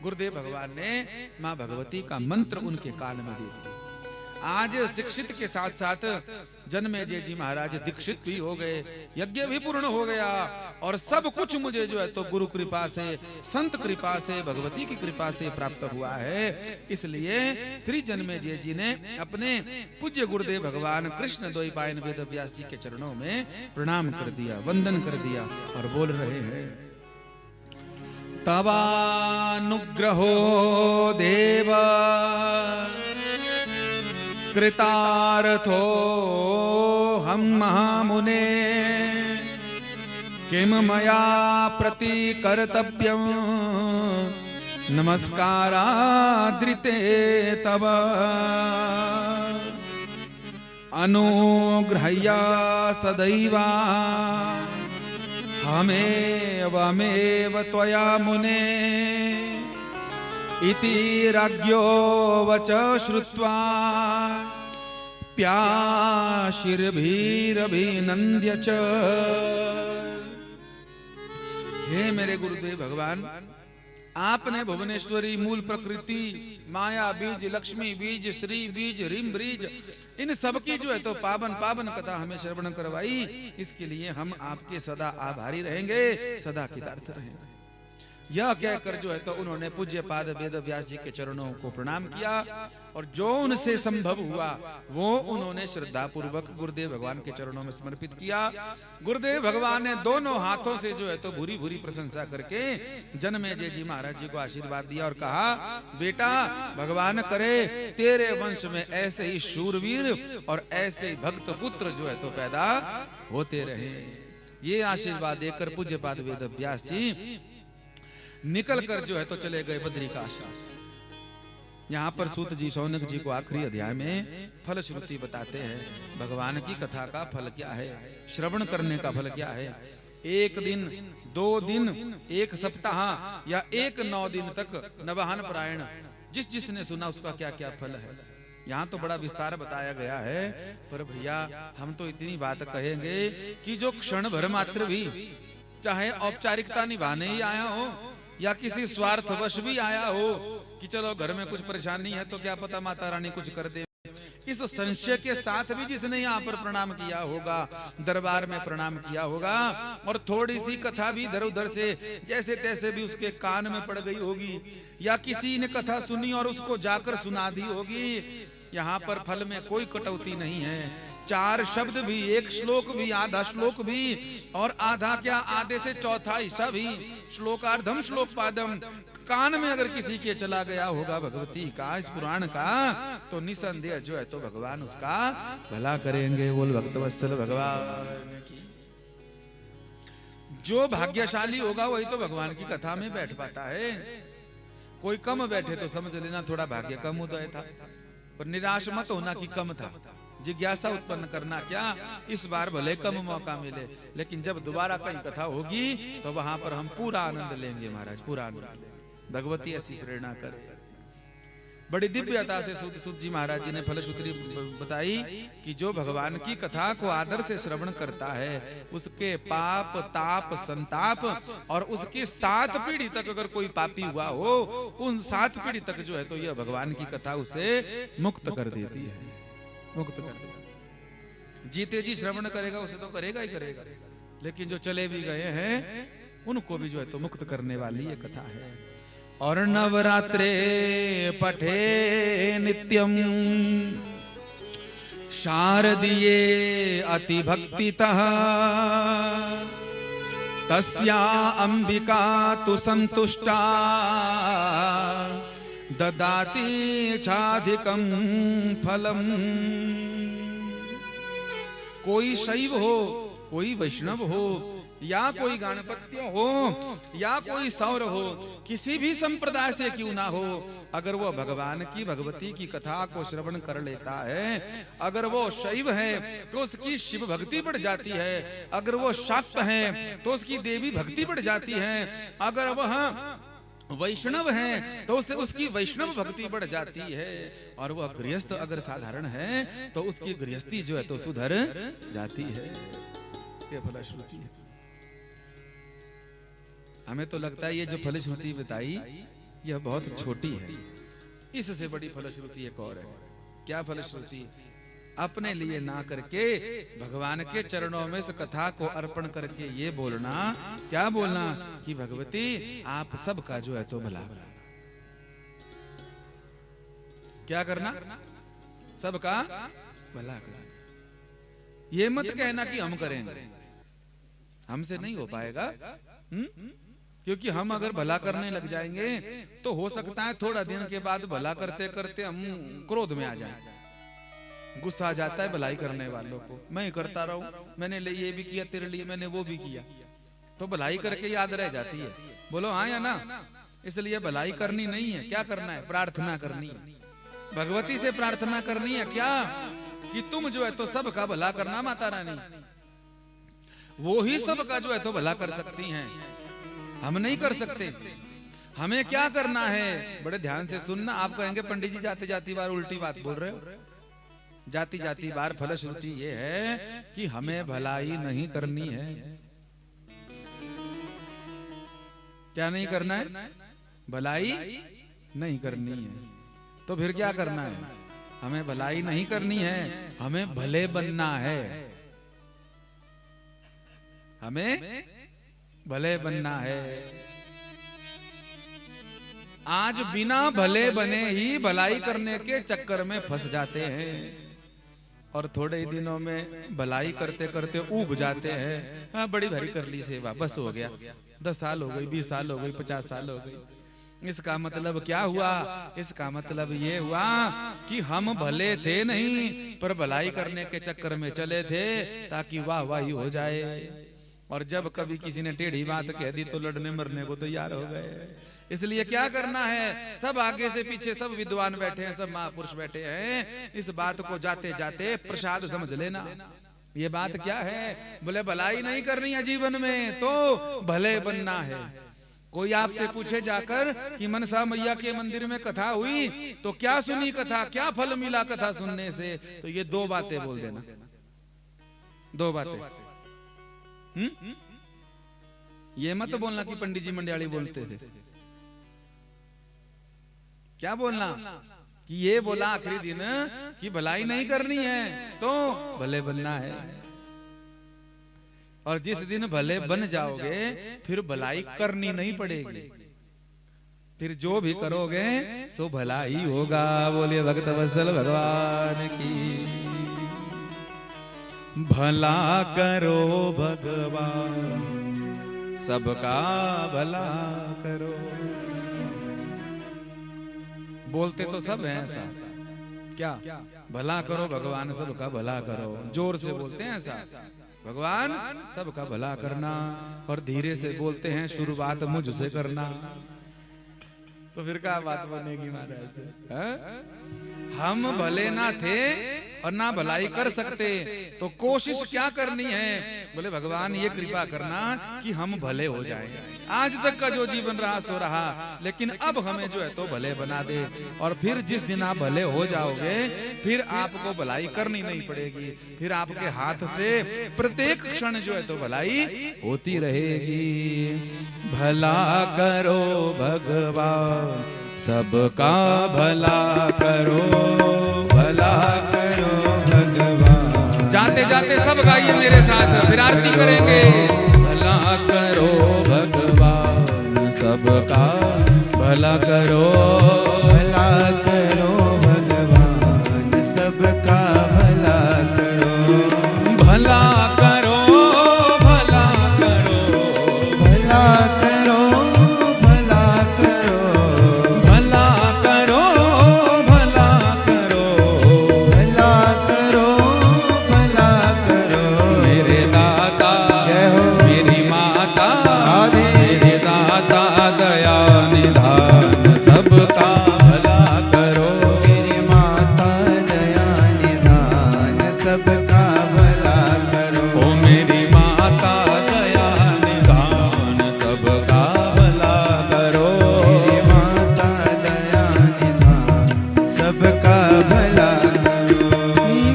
गुरुदेव भगवान ने मां भगवती का मंत्र उनके कान में दे दिया। आज शिक्षित के साथ साथ जनमेजय जी महाराज दीक्षित भी हो गए, यज्ञ भी पूर्ण हो गया, और सब कुछ मुझे जो है तो गुरु कृपा से, संत कृपा से, भगवती की कृपा से प्राप्त हुआ है। इसलिए श्री जनमेजय जी ने अपने पूज्य गुरुदेव भगवान कृष्ण द्वैपायन वेद व्यास जी के चरणों में प्रणाम कर दिया, वंदन कर दिया, और बोल रहे हैं, तवानुग्रहो देव कृतार्थो हम महामुने, किम मया प्रति कर्तव्यम नमस्काराद्रिते तव, अनुग्रह्या सदैवा हमेवमेव त्वया मुने, इति राज्ञो वच श्रुत्वा प्याशिर्भिरभिनन्द्य च। हे मेरे गुरुदेव भगवान, आपने भुवनेश्वरी, मूल प्रकृति, माया बीज, लक्ष्मी बीज, श्री बीज, रीम बीज, इन सब की जो है तो पावन पावन कथा हमें श्रवण करवाई। इसके लिए हम आपके सदा आभारी रहेंगे, सदा कृतार्थ रहेंगे। यह कहकर जो है तो उन्होंने पूज्य पाद वेद व्यास जी के चरणों को प्रणाम किया, और जो उनसे संभव हुआ वो उन्होंने श्रद्धा पूर्वक गुरुदेव भगवान के चरणों में समर्पित किया। गुरुदेव भगवान ने दोनों हाथों से जो है तो भूरी भूरी प्रशंसा करके जनमेजय जी महाराज जी को आशीर्वाद दिया और कहा, बेटा भगवान करे तेरे वंश में ऐसे ही शूरवीर और ऐसे ही भक्त पुत्र जो है तो पैदा होते रहे। ये आशीर्वाद देकर पूज्य पाद वेद व्यास जी निकल कर जो है तो चले गए बद्री का आश्रम। यहाँ पर सूत जी शौनक जी को आखिरी अध्याय में फल श्रुति बताते हैं, भगवान की कथा का फल क्या है, श्रवण करने का फल क्या है। एक दिन, 2 दिन, 1 सप्ताह या 9 दिन तक नवाहन पारायण जिस जिसने सुना उसका क्या क्या फल है, यहाँ तो बड़ा विस्तार बताया गया है। पर भैया हम तो इतनी बात कहेंगे कि जो क्षण भर मात्र भी, चाहे औपचारिकता निभाने ही आया हो या किसी स्वार्थवश भी आया हो कि चलो घर में कुछ परेशानी है तो क्या पता माता रानी कुछ कर दे, इस संशय के साथ भी जिसने यहाँ पर प्रणाम किया होगा, दरबार में प्रणाम किया होगा, और थोड़ी सी कथा भी इधर उधर से जैसे तैसे भी उसके कान में पड़ गई होगी, या किसी ने कथा सुनी और उसको जाकर सुना दी होगी, यहाँ पर फल में कोई कटौती नहीं है। 4 शब्द भी, 1 श्लोक भी, आधा श्लोक भी, और आधा क्या आधे से चौथा हिस्सा भी, श्लोकार्धम श्लोक पादम, कान में अगर किसी के चला गया होगा भगवती का, इस पुराण का, तो निसंदेह जो है तो भगवान उसका भला करेंगे। बोल भक्तवत्सल भगवान की। जो भाग्यशाली होगा वही तो भगवान की कथा में बैठ पाता है। कोई कम बैठे तो समझ लेना थोड़ा भाग्य कम उदय था, पर निराश मत होना कि कम था। जिज्ञासा उत्पन्न करना क्या, इस बार भले कम मौका मिले, लेकिन जब दोबारा कहीं कथा होगी तो वहां पर हम पूरा आनंद लेंगे महाराज, पूरा आनंद। भगवती ऐसी प्रेरणा करे। बड़ी दिव्यता से सूत जी महाराज जी ने फलश्रुति बताई कि जो भगवान की कथा को आदर से श्रवण करता है उसके पाप ताप संताप और उसकी 7 पीढ़ी तक अगर कोई पापी हुआ हो, उन 7 पीढ़ी तक जो है तो यह भगवान की कथा उसे मुक्त कर देती है, मुक्त कर देती है। जीते जी श्रवण करेगा उसे तो करेगा ही करेगा, लेकिन जो चले भी गए हैं उनको भी जो है तो मुक्त करने वाली ये कथा है। और नवरात्रे पठे नित्यम शारदीये अति भक्तितः तस्या अंबिका तु संतुष्टा ददाति चाधिकं फलम। कोई शैव हो, कोई वैष्णव हो, या कोई गणपत्य हो, या कोई सौर हो, किसी भी संप्रदाय से क्यों ना हो, अगर वो भगवान की भगवती की कथा को श्रवण कर लेता है, अगर वो शैव है तो उसकी शिव भक्ति बढ़ जाती है, अगर वो शाक्त है तो उसकी देवी भक्ति बढ़ जाती है, अगर वह वैष्णव है तो उससे उसकी वैष्णव भक्ति बढ़ जाती है, और वह गृहस्थ अगर साधारण है तो उसकी गृहस्थी जो है तो सुधर जाती है। ये फलश्रुति है। हमें तो लगता है ये जो फलश्रुति बताई यह बहुत छोटी है, इससे बड़ी फलश्रुति एक और है। क्या फलश्रुति? अपने लिए ना करके भगवान के चरणों में इस कथा को अर्पण करके ये बोलना, क्या बोलना कि भगवती आप सबका जो है तो भला। क्या करना? सबका भला करना। ये मत कहना कि हम करेंगे, हमसे नहीं हो पाएगा। क्योंकि हम अगर भला करने लग जाएंगे तो हो सकता है थोड़ा दिन के बाद भला करते करते हम क्रोध में आ जाएं, गुस्सा आ जाता है भलाई करने वालों को। मैं ही करता रहूं, मैंने ले ये भी किया तेरे लिए, मैंने वो भी किया, तो भलाई करके याद रह जाती है। बोलो हाँ या ना? इसलिए भलाई करनी नहीं है, क्या करना है? प्रार्थना करनी है, भगवती से प्रार्थना करनी है। क्या? कि तुम जो है तो सबका भला करना माता रानी, वो ही सबका जो है तो भला कर सकती हैं, हम नहीं कर सकते। हमें क्या करना है? बड़े ध्यान से सुनना। आप कहेंगे पंडित जी जाते जाती बार उल्टी बात बोल रहे हो। जाती जाती बार फलश्रुति ये है कि हमें भलाई नहीं करनी है। क्या नहीं करना है? भलाई नहीं करनी है। तो फिर क्या करना है? हमें भलाई नहीं करनी है, हमें भले बनना है। हमें भले बनना है। आज बिना भले बने ही भलाई करने के चक्कर में फंस जाते हैं, और थोड़े ही दिनों में भलाई करते करते ऊब जाते हैं। हाँ बड़ी भारी कर ली सेवा, बस हो गया, 10 साल हो गई, 20 साल हो गई, 50 साल हो गई। इसका मतलब क्या हुआ? इसका मतलब ये हुआ कि हम भले थे नहीं, पर भलाई करने के चक्कर में चले थे ताकि वाह वाही हो जाए। और जब कभी किसी ने टेढ़ी बात कह दी तो लड़ने मरने को तैयार हो गए। इसलिए क्या करना है? सब आगे से पीछे सब विद्वान बैठे हैं, सब महापुरुष बैठे हैं, इस बात को जाते जाते प्रसाद समझ लेना। ये बात क्या है? बोले भलाई नहीं करनी है जीवन में, तो भले बनना है। कोई आपसे पूछे जाकर कि मनसा मैया के मंदिर में कथा हुई तो क्या सुनी कथा, क्या फल मिला कथा सुनने से, तो ये 2 बातें बोल देना। 2 बातें। ये मत बोलना कि पंडित जी मंडियाली बोलते थे। क्या बोलना? कि ये बोला आखिरी दिन कि भलाई नहीं करनी है तो भले बनना है, और जिस दिन भले बन जाओगे फिर भलाई करनी नहीं पड़ेगी, फिर जो भी करोगे सो भला ही होगा। बोलिए भक्त वत्सल भगवान की। भला करो भगवान, सबका भला करो। बोलते तो सब हैं ऐसा, क्या? भला करो भगवान, सबका भला करो। जोर से बोलते हैं ऐसा, भगवान सबका भला करना, और धीरे से बोलते हैं शुरुआत मुझसे करना। तो फिर क्या बात बनेगी महाराज? हम भले ना थे और ना भलाई कर सकते, तो कोशिश क्या करनी है? बोले भगवान ये कृपा करना कि हम भले हो जाएं। आज तक का जो जीवन रहा सो रहा, लेकिन अब हमें जो है तो भले बना दे। और फिर जिस दिन आप भले हो जाओगे, फिर आपको भलाई करनी नहीं पड़ेगी, फिर आपके हाथ से प्रत्येक क्षण जो है तो भलाई होती रहेगी। भला करो भगवान, सबका भला करो, भला करो भगवान। जाते जाते सब गाइए मेरे साथ, फिर आरती करेंगे। भला करो भगवान, सबका भला करो, भला करो भगवान, सबका भला करो, भला करो, भला करो, भला करो, भला करो, भला करो, भला करो, भला करो, भला करो। मेरे दाता जय हो। मेरी माता, राधे। मेरे दाता दया निधान, सबका भला करो। मेरी माता दया निधान, सबका भला करो। ओ मेरी माता दया निधान, सबका भला करो। मेरी माता दया निधान, सबका भला करो,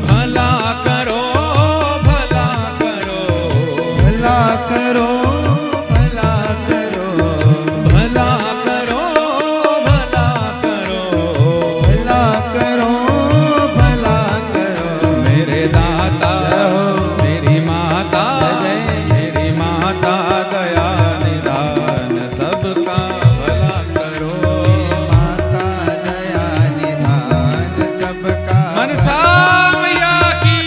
भला करो, भला करो, भला करो, भला करो, भला करो, भला करो, भला करो, भला करो। मेरे दाता जय हो। मेरी माता, जय जय। मेरी माता दया निधान, सबका भला करो। माता दया निधान, सबका मनसा मैया की।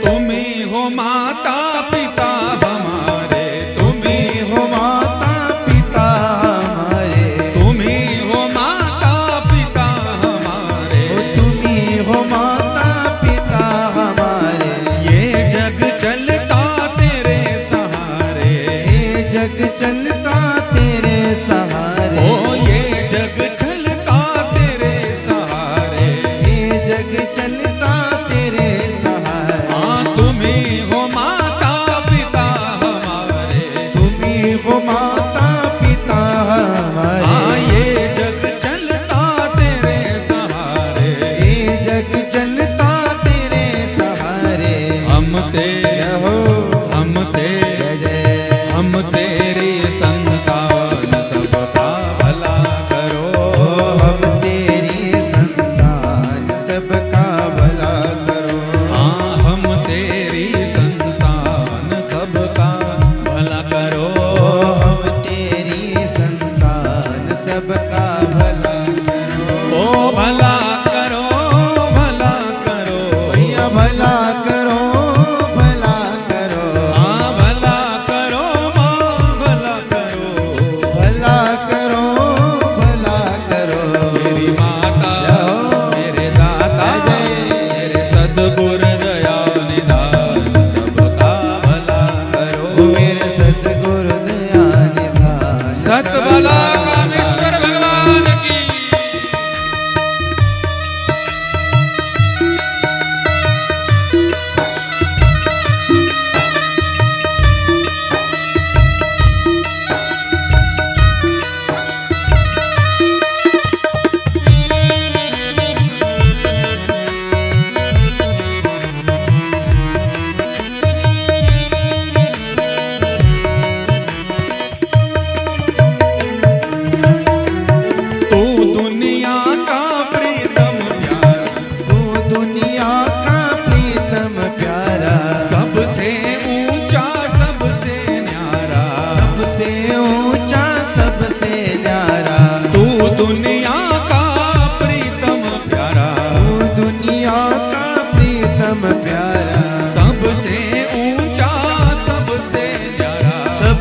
तुम्ही हो माता पिता हमारे, तुम्ही हो माता पिता हमारे, तुम्ही हो माता पिता हमारे। तुम्ही हो माता पिता हमारे। ये जग चलता तेरे सहारे, ये जग चलता तेरे सहारे, ओ ये जग चलता तेरे सहारे। ये जग चलता तेरे सहारे। हाँ तुम्ही हो माता पिता हमारे, तुम्ही हो माता पिता हमारे। हाँ ये जग चलता तेरे सहारे। ये जग चलता तेरे सहारे। हम तेरे हो। हम तेरे जय जय। हम तेरी संतान, सबका भला करो। हम तेरी संतान, सबका भला करो। हाँ हम तेरी संतान, सबका भला करो। हम तेरी संतान, सबका भला करो। ओ भला करो, भला करो, भैया भला करो, भला करो, हाँ भला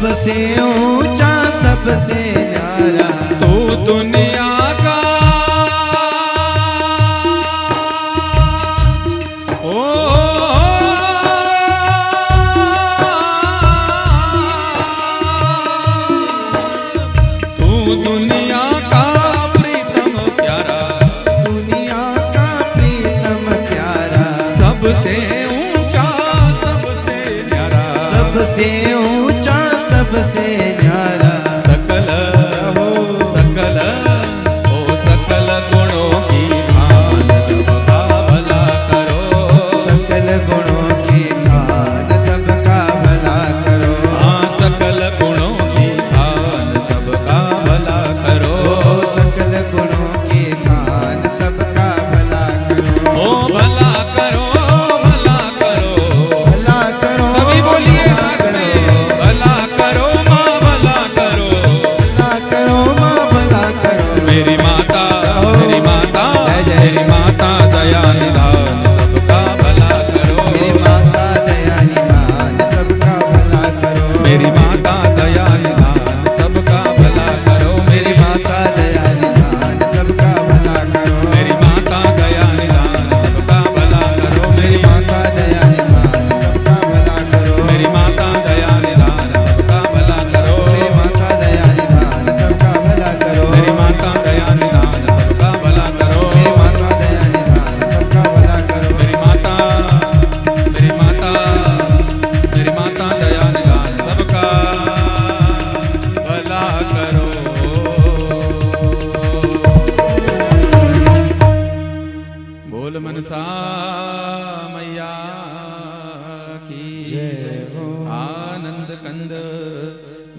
सबसे ऊंचा सबसे न्यारा तू दुनिया का ओ तू दुनिया का प्रीतम प्यारा दुनिया का प्रीतम प्यारा सबसे ऊंचा सबसे न्यारा सबसे ऊंचा सबसे न्यारा सकल सकल ओ सकल गुणों की खान सबका भला करो सकल गुणों की खान सबका भला करो हाँ सकल गुणों की खान सबका भला करो सकल गुणों की खान सबका भला करो ओ भला करो भला करो भला करो सभी बोलिए साथ में भला करो माँ भला करो भला करो माँ भला करो मेरी माता मेरी माता मेरी माता दया निधान सबका भला करो मेरी माता दया निधान सबका भला करो मेरी माता दया निधान सबका भला करो मेरी माता दया निधान सबका भला करो मेरी माता दया निधान सबका भला करो मेरी माता दया निधान सबका भला करो मेरी माता दया निधान सबका भला करो मेरी माता दया निधान सबका भला करो मेरी माता दया निधान सबका भला करो मेरी माता दया निधान सबका भला करो मेरी माता मेरी माता मेरी माता दया निधान सबका भला करो बोल मनसा मैया की जय हो। आनंद कंद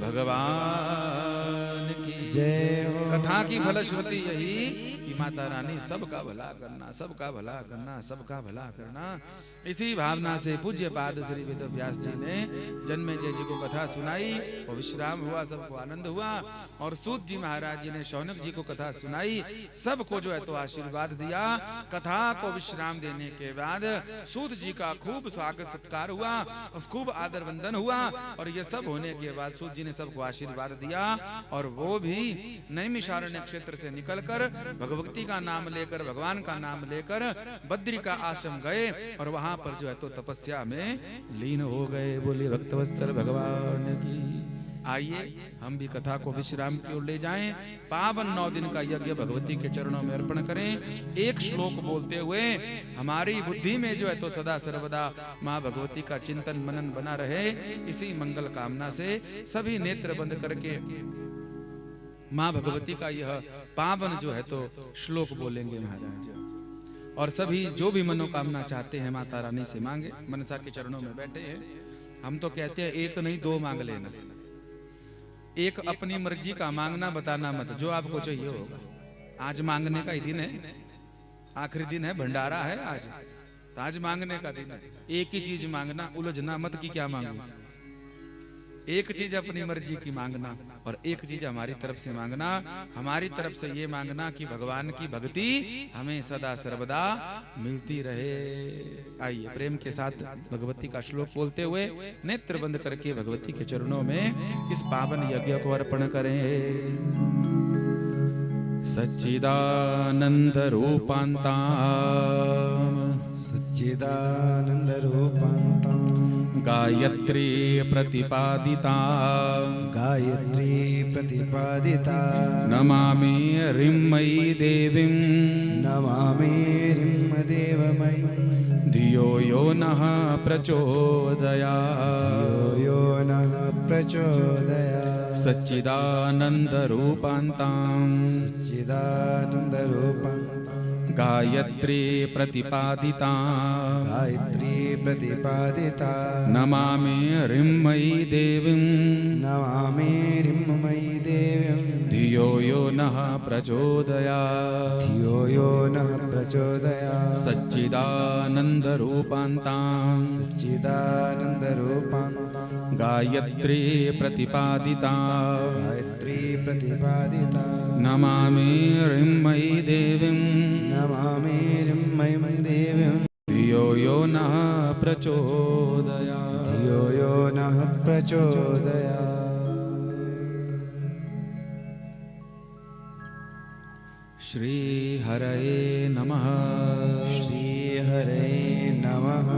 भगवान की जय हो। कथा की फलश्रुति यही कि माता रानी सबका भला करना सबका भला करना सबका भला करना इसी भावना से पूज्य पाद श्री वेद व्यास जी ने जन्मेजय जी को कथा सुनाई और विश्राम हुआ सबको आनंद हुआ और सूत जी महाराज जी ने शौनक जी को कथा सुनाई सबको जो है तो आशीर्वाद दिया कथा को विश्राम देने के बाद सूत जी का खूब स्वागत सत्कार हुआ और खूब आदर वंदन हुआ और ये सब होने के बाद सूत जी ने सबको आशीर्वाद दिया और वो भी नैमिषारण्य क्षेत्र से निकलकर भगवती का नाम लेकर भगवान का नाम लेकर बद्री का आश्रम गए और वहां पर जो है तो तपस्या में लीन हो गए। बोले भक्तवत्सल भगवान की। आइए हम भी कथा को विश्राम की ओर ले जाएं। पावन 9 दिन का यज्ञ भगवती के चरणों में अर्पण करें। एक श्लोक बोलते हुए हमारी बुद्धि में जो है तो सदा सर्वदा माँ भगवती का चिंतन मनन बना रहे, इसी मंगल कामना से सभी नेत्र बंद करके माँ भगवती का यह पावन जो है तो श्लोक बोलेंगे महाराज। और सभी जो भी मनोकामना चाहते हैं माता रानी से मांगे। मनसा के चरणों में बैठे हैं। हम तो कहते हैं एक नहीं 2 मांग लेना। एक अपनी मर्जी का मांगना बताना मत, जो आपको चाहिए होगा। आज मांगने का ही दिन है, आखिरी दिन है, भंडारा है आज, तो आज मांगने का दिन है। एक ही चीज मांगना, उलझना मत कि क्या मांगू। एक चीज अपनी मर्जी की मांगना और एक चीज हमारी तरफ से मांगना। हमारी तरफ से ये मांगना कि भगवान की भक्ति हमें सदा सर्वदा मिलती रहे। आइए प्रेम के साथ भगवती का श्लोक बोलते हुए नेत्र बंद करके भगवती के चरणों में इस पावन यज्ञ को अर्पण करें। सच्चिदानंद रूपांता सच्चिदानंद रूपांता गायत्री प्रतिपादिता गायत्री प्रतिपादिता नमामि ह्रीं देवीं नमामि ह्रीं देवमयीं धियो यो नः प्रचोदयात् यो नः प्रचोदयात् सच्चिदानंद रूपांतां सच्चिदानंद रूपांता गायत्री प्रतिपादिता गायत्री प्रतिपादिता नमामि ह्रीं देवीं नमामि ह्रीं देवीं धियो यो नः प्रचोदयात् धियो यो नः प्रचोदयात् सच्चिदानंद रूपांतां सच्चिदानंद रूपांता गायत्री प्रतिपादिता गायत्री प्रतिपादिता नमामि ह्रीं देवीं नमामि ह्रीं देवीं धियो यो नः प्रचोदयात् धियो यो नः प्रचोदयात् श्री हरये नमः। श्री हरये नमः।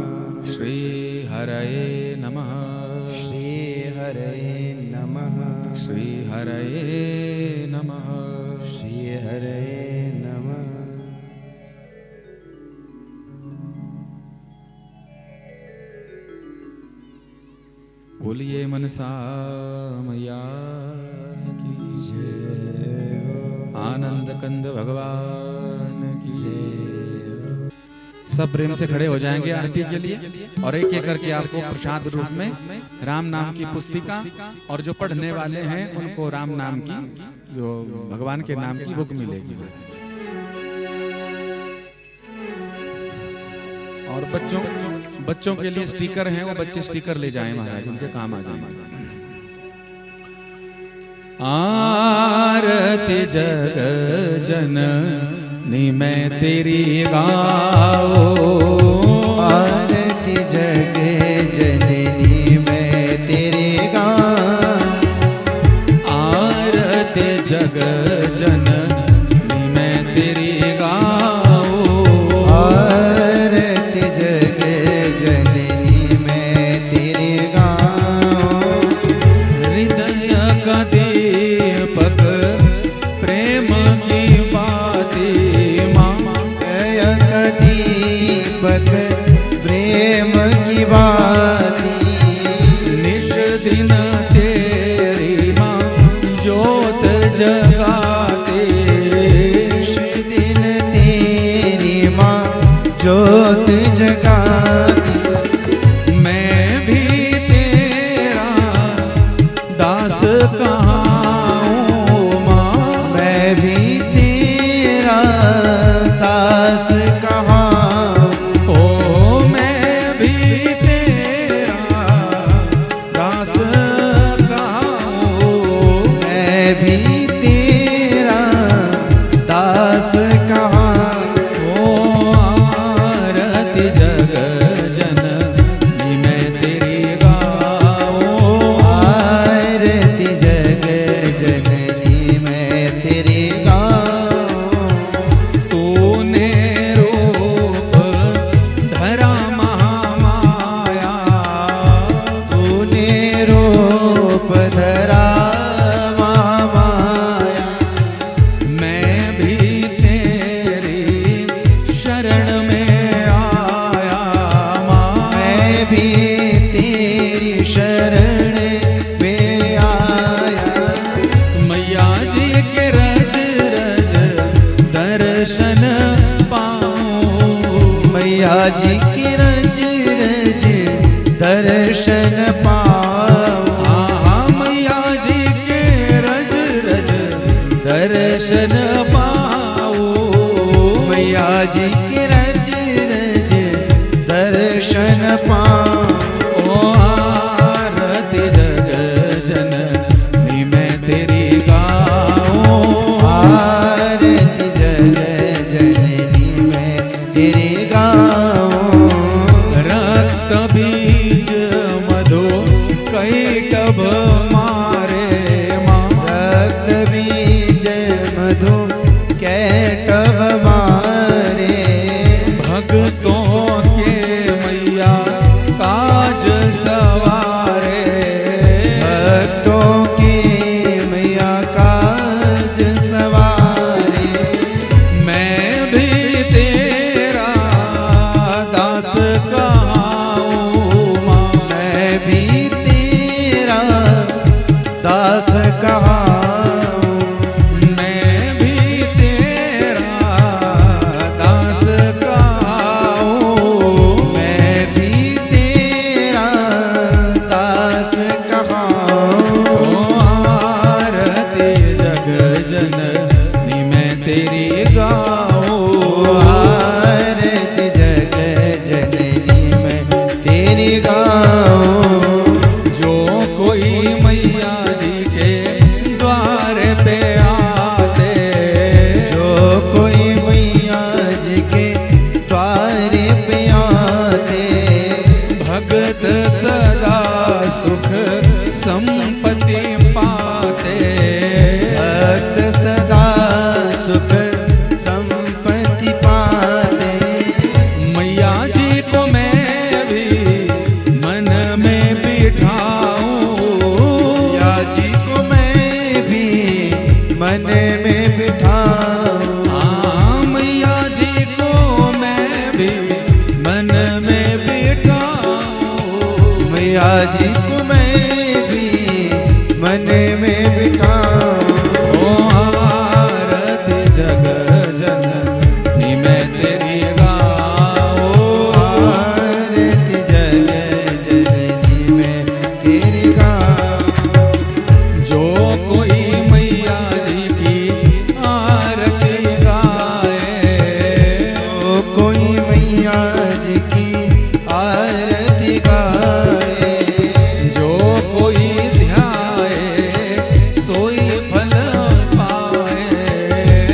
श्री हरये नमः। श्री हरये नमः। श्री हरये नमः। श्री हरये नमः। बोलिए मनसा मैया की जय हो। आनंद कंद भगवान की जय। सब प्रेम से खड़े हो जाएंगे आरती के लिए और एक एक करके आपको प्रसाद रूप में राम नाम की पुस्तिका और जो पढ़ने वाले हैं उनको राम नाम की जो भगवान के नाम की बुक मिलेगी। और बच्चों के लिए स्टिकर हैं, वो बच्चे स्टिकर ले जाएं महाराज, उनके काम आ जाएंगे। आरती जग जननी मैं तेरी गाओ। आरती जग जननी मैं तेरी गाऊं। आरती जग जननी मैं तेरी गाओ। आरती जग जननी मैं तेरी गाऊं। हृदय का दीपक प्रेम की बाती माँ। हृदय का दीपक प्रेम की बाती। निश दिन तेरी माँ ज्योत जगाते। निश दिन तेरी माँ ज्योत जगाती। मैं भी तेरा दास कहाऊँ माँ। मैं भी तेरा दास कहाऊं। ओ मैं भी तेरा दास कहाऊँ। मैं भी तेरा दास कहाऊं। ओ आरती जग जननी मैं तेरी गाऊँ। आरती जग जननी मैं तेरी गाऊं। तूने रूप धरा महामाया। तूने रूप धरा महामाया। मैं भी तेरी शरण में आया माँ। मैं भी तेरी शरण में आया। मैया जी के रज रज दर्शन पाऊँ। मैया जी की रज रज दर्शन पाऊं। हाँ मैया जी के रज रज दर्शन पाऊँ। मैया जी की रज रज दर्शन पाऊं। ओ आरती जग जननी मैं तेरी गाऊँ। आरती जग जननी मैं तेरी गाऊं। रक्त बीज मधु कैटभ मारे माँ। रक्त बीज मधु कैटभ मारे। भक्तों के मैया काज सवारे। भक्तों के मैया काज सवारे। मैं भी तेरा दास कहाऊँ माँ। मैं भी तेरा दास कहाऊं। मैं भी तेरा दास कहाऊँ। मैं भी तेरा दास कहाऊं। ओ आरती जग जननी मैं तेरी गाऊँ। आरती जग जननी मैं तेरी गाऊं। जो कोई मैया जी के द्वार पे आते। जो कोई मैया जी के द्वार पे आते। भगत सदा सुख संपत्ति पाते। भक्त सदा सुख मन में बिठाऊं। ओ आरती जग जननी मैं तेरी गाऊं। आरती जग जननी मैं तेरी गाऊं। जो कोई मैया जी की आरती गाए, जो कोई मैया जी की आरती गाए, जो कोई ध्याए सोई फल पाए,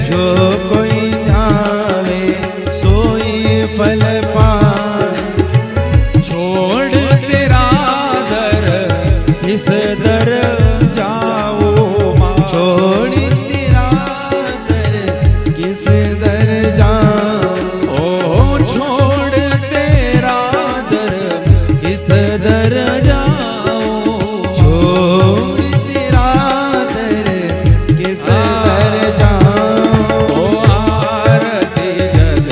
जो कोई ध्यावे सोई फल पाए। छोड़ तेरा दर इस दर जाओ माँ। छोड़ तेरा दर किस दर जाऊं। ओ छोड़ तेरा दर इस दर जाओ। छोड़ तेरा दर किस दर जाऊं। ओ आरती जग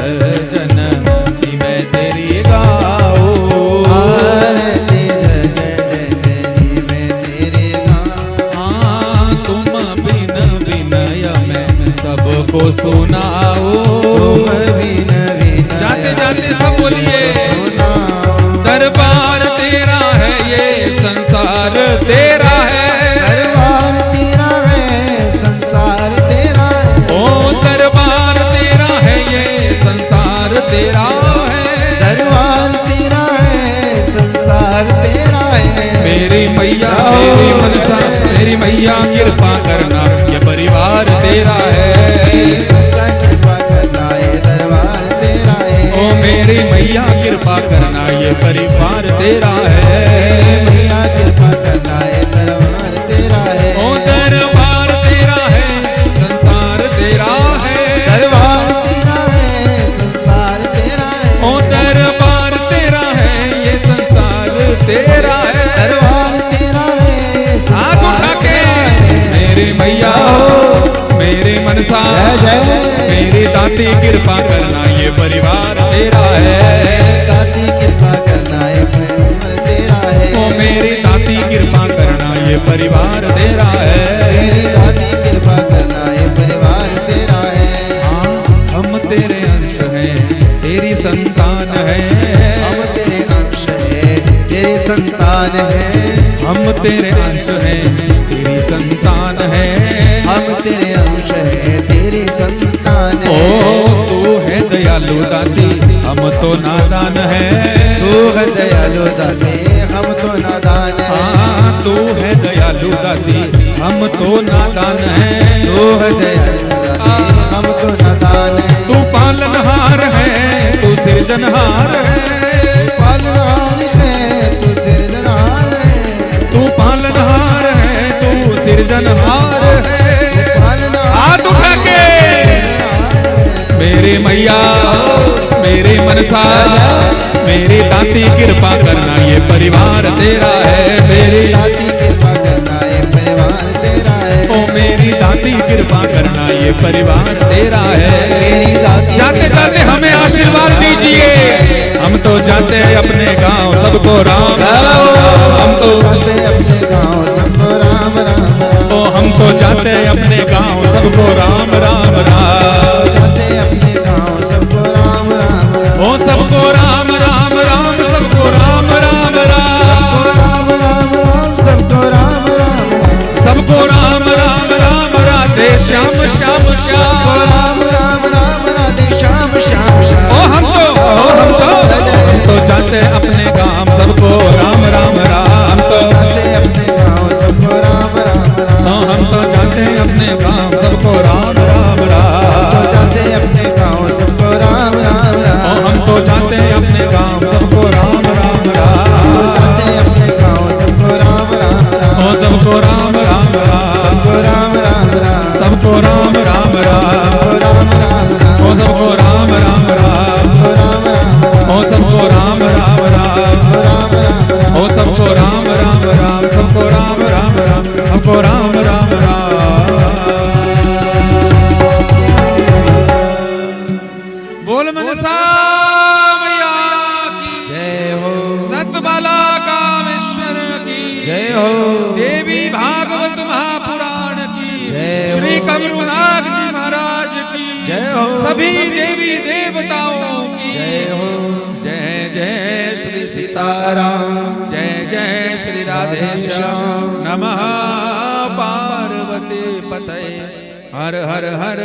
जननी मैं तेरी गाऊं। आरती जग जननी मैं तेरे गाऊं। हाँ तुम बिन विनय मैं सबको सुनाओ। तुम बिन विनय जाते जाते सब बोलिए। सुनाऊं। दरबार तेरा है ये संसार तेरा है। दरबार तेरा है संसार तेरा है। ओ दरबार तेरा है ये संसार तेरा है। दरबार तेरा है संसार तेरा है। मेरी मैया मेरी मनसा मेरी मैया कृपा करना ये परिवार तेरा है। ऐसा कृपा करना ये दरबार तेरा है। ओ मेरी मैया कृपा करना ये परिवार तेरा है। मैया कृपा करना ये दरबार तेरा है। ओ दरबार तेरा है संसार तेरा है। दरबार तेरा है संसार तेरा है। ओ दरबार तेरा है ये संसार तेरा है। दरबार तेरा है आग संसार उठा के तेरा है। मेरी मैया मेरी मनसा जय जय। मेरी दाती कृपा करना ये परिवार तेरा है। दाती कृपा करना ये परिवार तेरा है। ओ मेरी दाती कृपा करना ये परिवार तेरा है। मेरी दाती कृपा करना ये परिवार तेरा है। हाँ हम तेरे अंश हैं तेरी संतान है। हम तेरे अंश है तेरी संतान है। हम तेरे अंश हैं तेरी संतान है। हम तेरे अंश है तेरी संतान ओ है। तू है दयालु दाती हम तो नादान है। तू है दयालु दाते हम तो नादान है। हाँ तू है दयालु दाती हम तो नादान है। तू है दयालु दाते हम तो नादान है। तू पालनहार है तू सृजनहार है। पालनहार है तू सिरजनहार है। तू पालनहार है तू सृजनहार है। हाथ उठा के मेरी मैया मेरी मनसा मेरी दाती कृपा करना ये परिवार तेरा है। मेरी दाती कृपा करना ये परिवार तेरा है। ओ मेरी दाती कृपा करना ये परिवार तेरा है। मेरी दाती जाते जाते हमें आशीर्वाद दीजिए। हम तो जाते हैं अपने गांव सबको राम राम। हम तो जाते अपने गाँव सबको राम राम। ओ हम तो जाते हैं अपने गांव सबको राम राम राम। जाते अपने गाँव सबको राम राम। ओ सबको राम राम राम सबको राम राम राम। राम राम राम सबको राम राम। सबको राम राम राम राधे श्याम श्याम श्याम। राम राम राम राधे श्याम श्याम श्याम। ओ हम तो जाते हैं अपने गांव सबको राम राम राम। तो जाते अपने गाँव सबको राम राम राम। ओ हम तो जाते हैं अपने गांव सबको राम राम राम। जाते अपने गाँव सबको राम राम राम। ओ हम तो जाते हैं अपने गांव सबको राम राम राम। जाते अपने गाँव सबको राम राम राम। ओ सबको राम राम राम। सबको राम राम राम। सबको राम राम राम। राम राम राम। ओ सबको राम राम राम। राम राम ओ सबको राम राम राम। राम राम। ओ सबको राम राम राम। सबको राम राम राम। सबको राम राम राम। बोल मनसा मैया की जय हो। सतबाला कामेश्वर की जय हो। देवी भागवत कमरूनाथ जी महाराज की जय हो। सभी देवी देवताओं की जय हो। जय जय श्री सीताराम। जय जय श्री राधेश्याम। नमः पार्वती पतये हर हर हर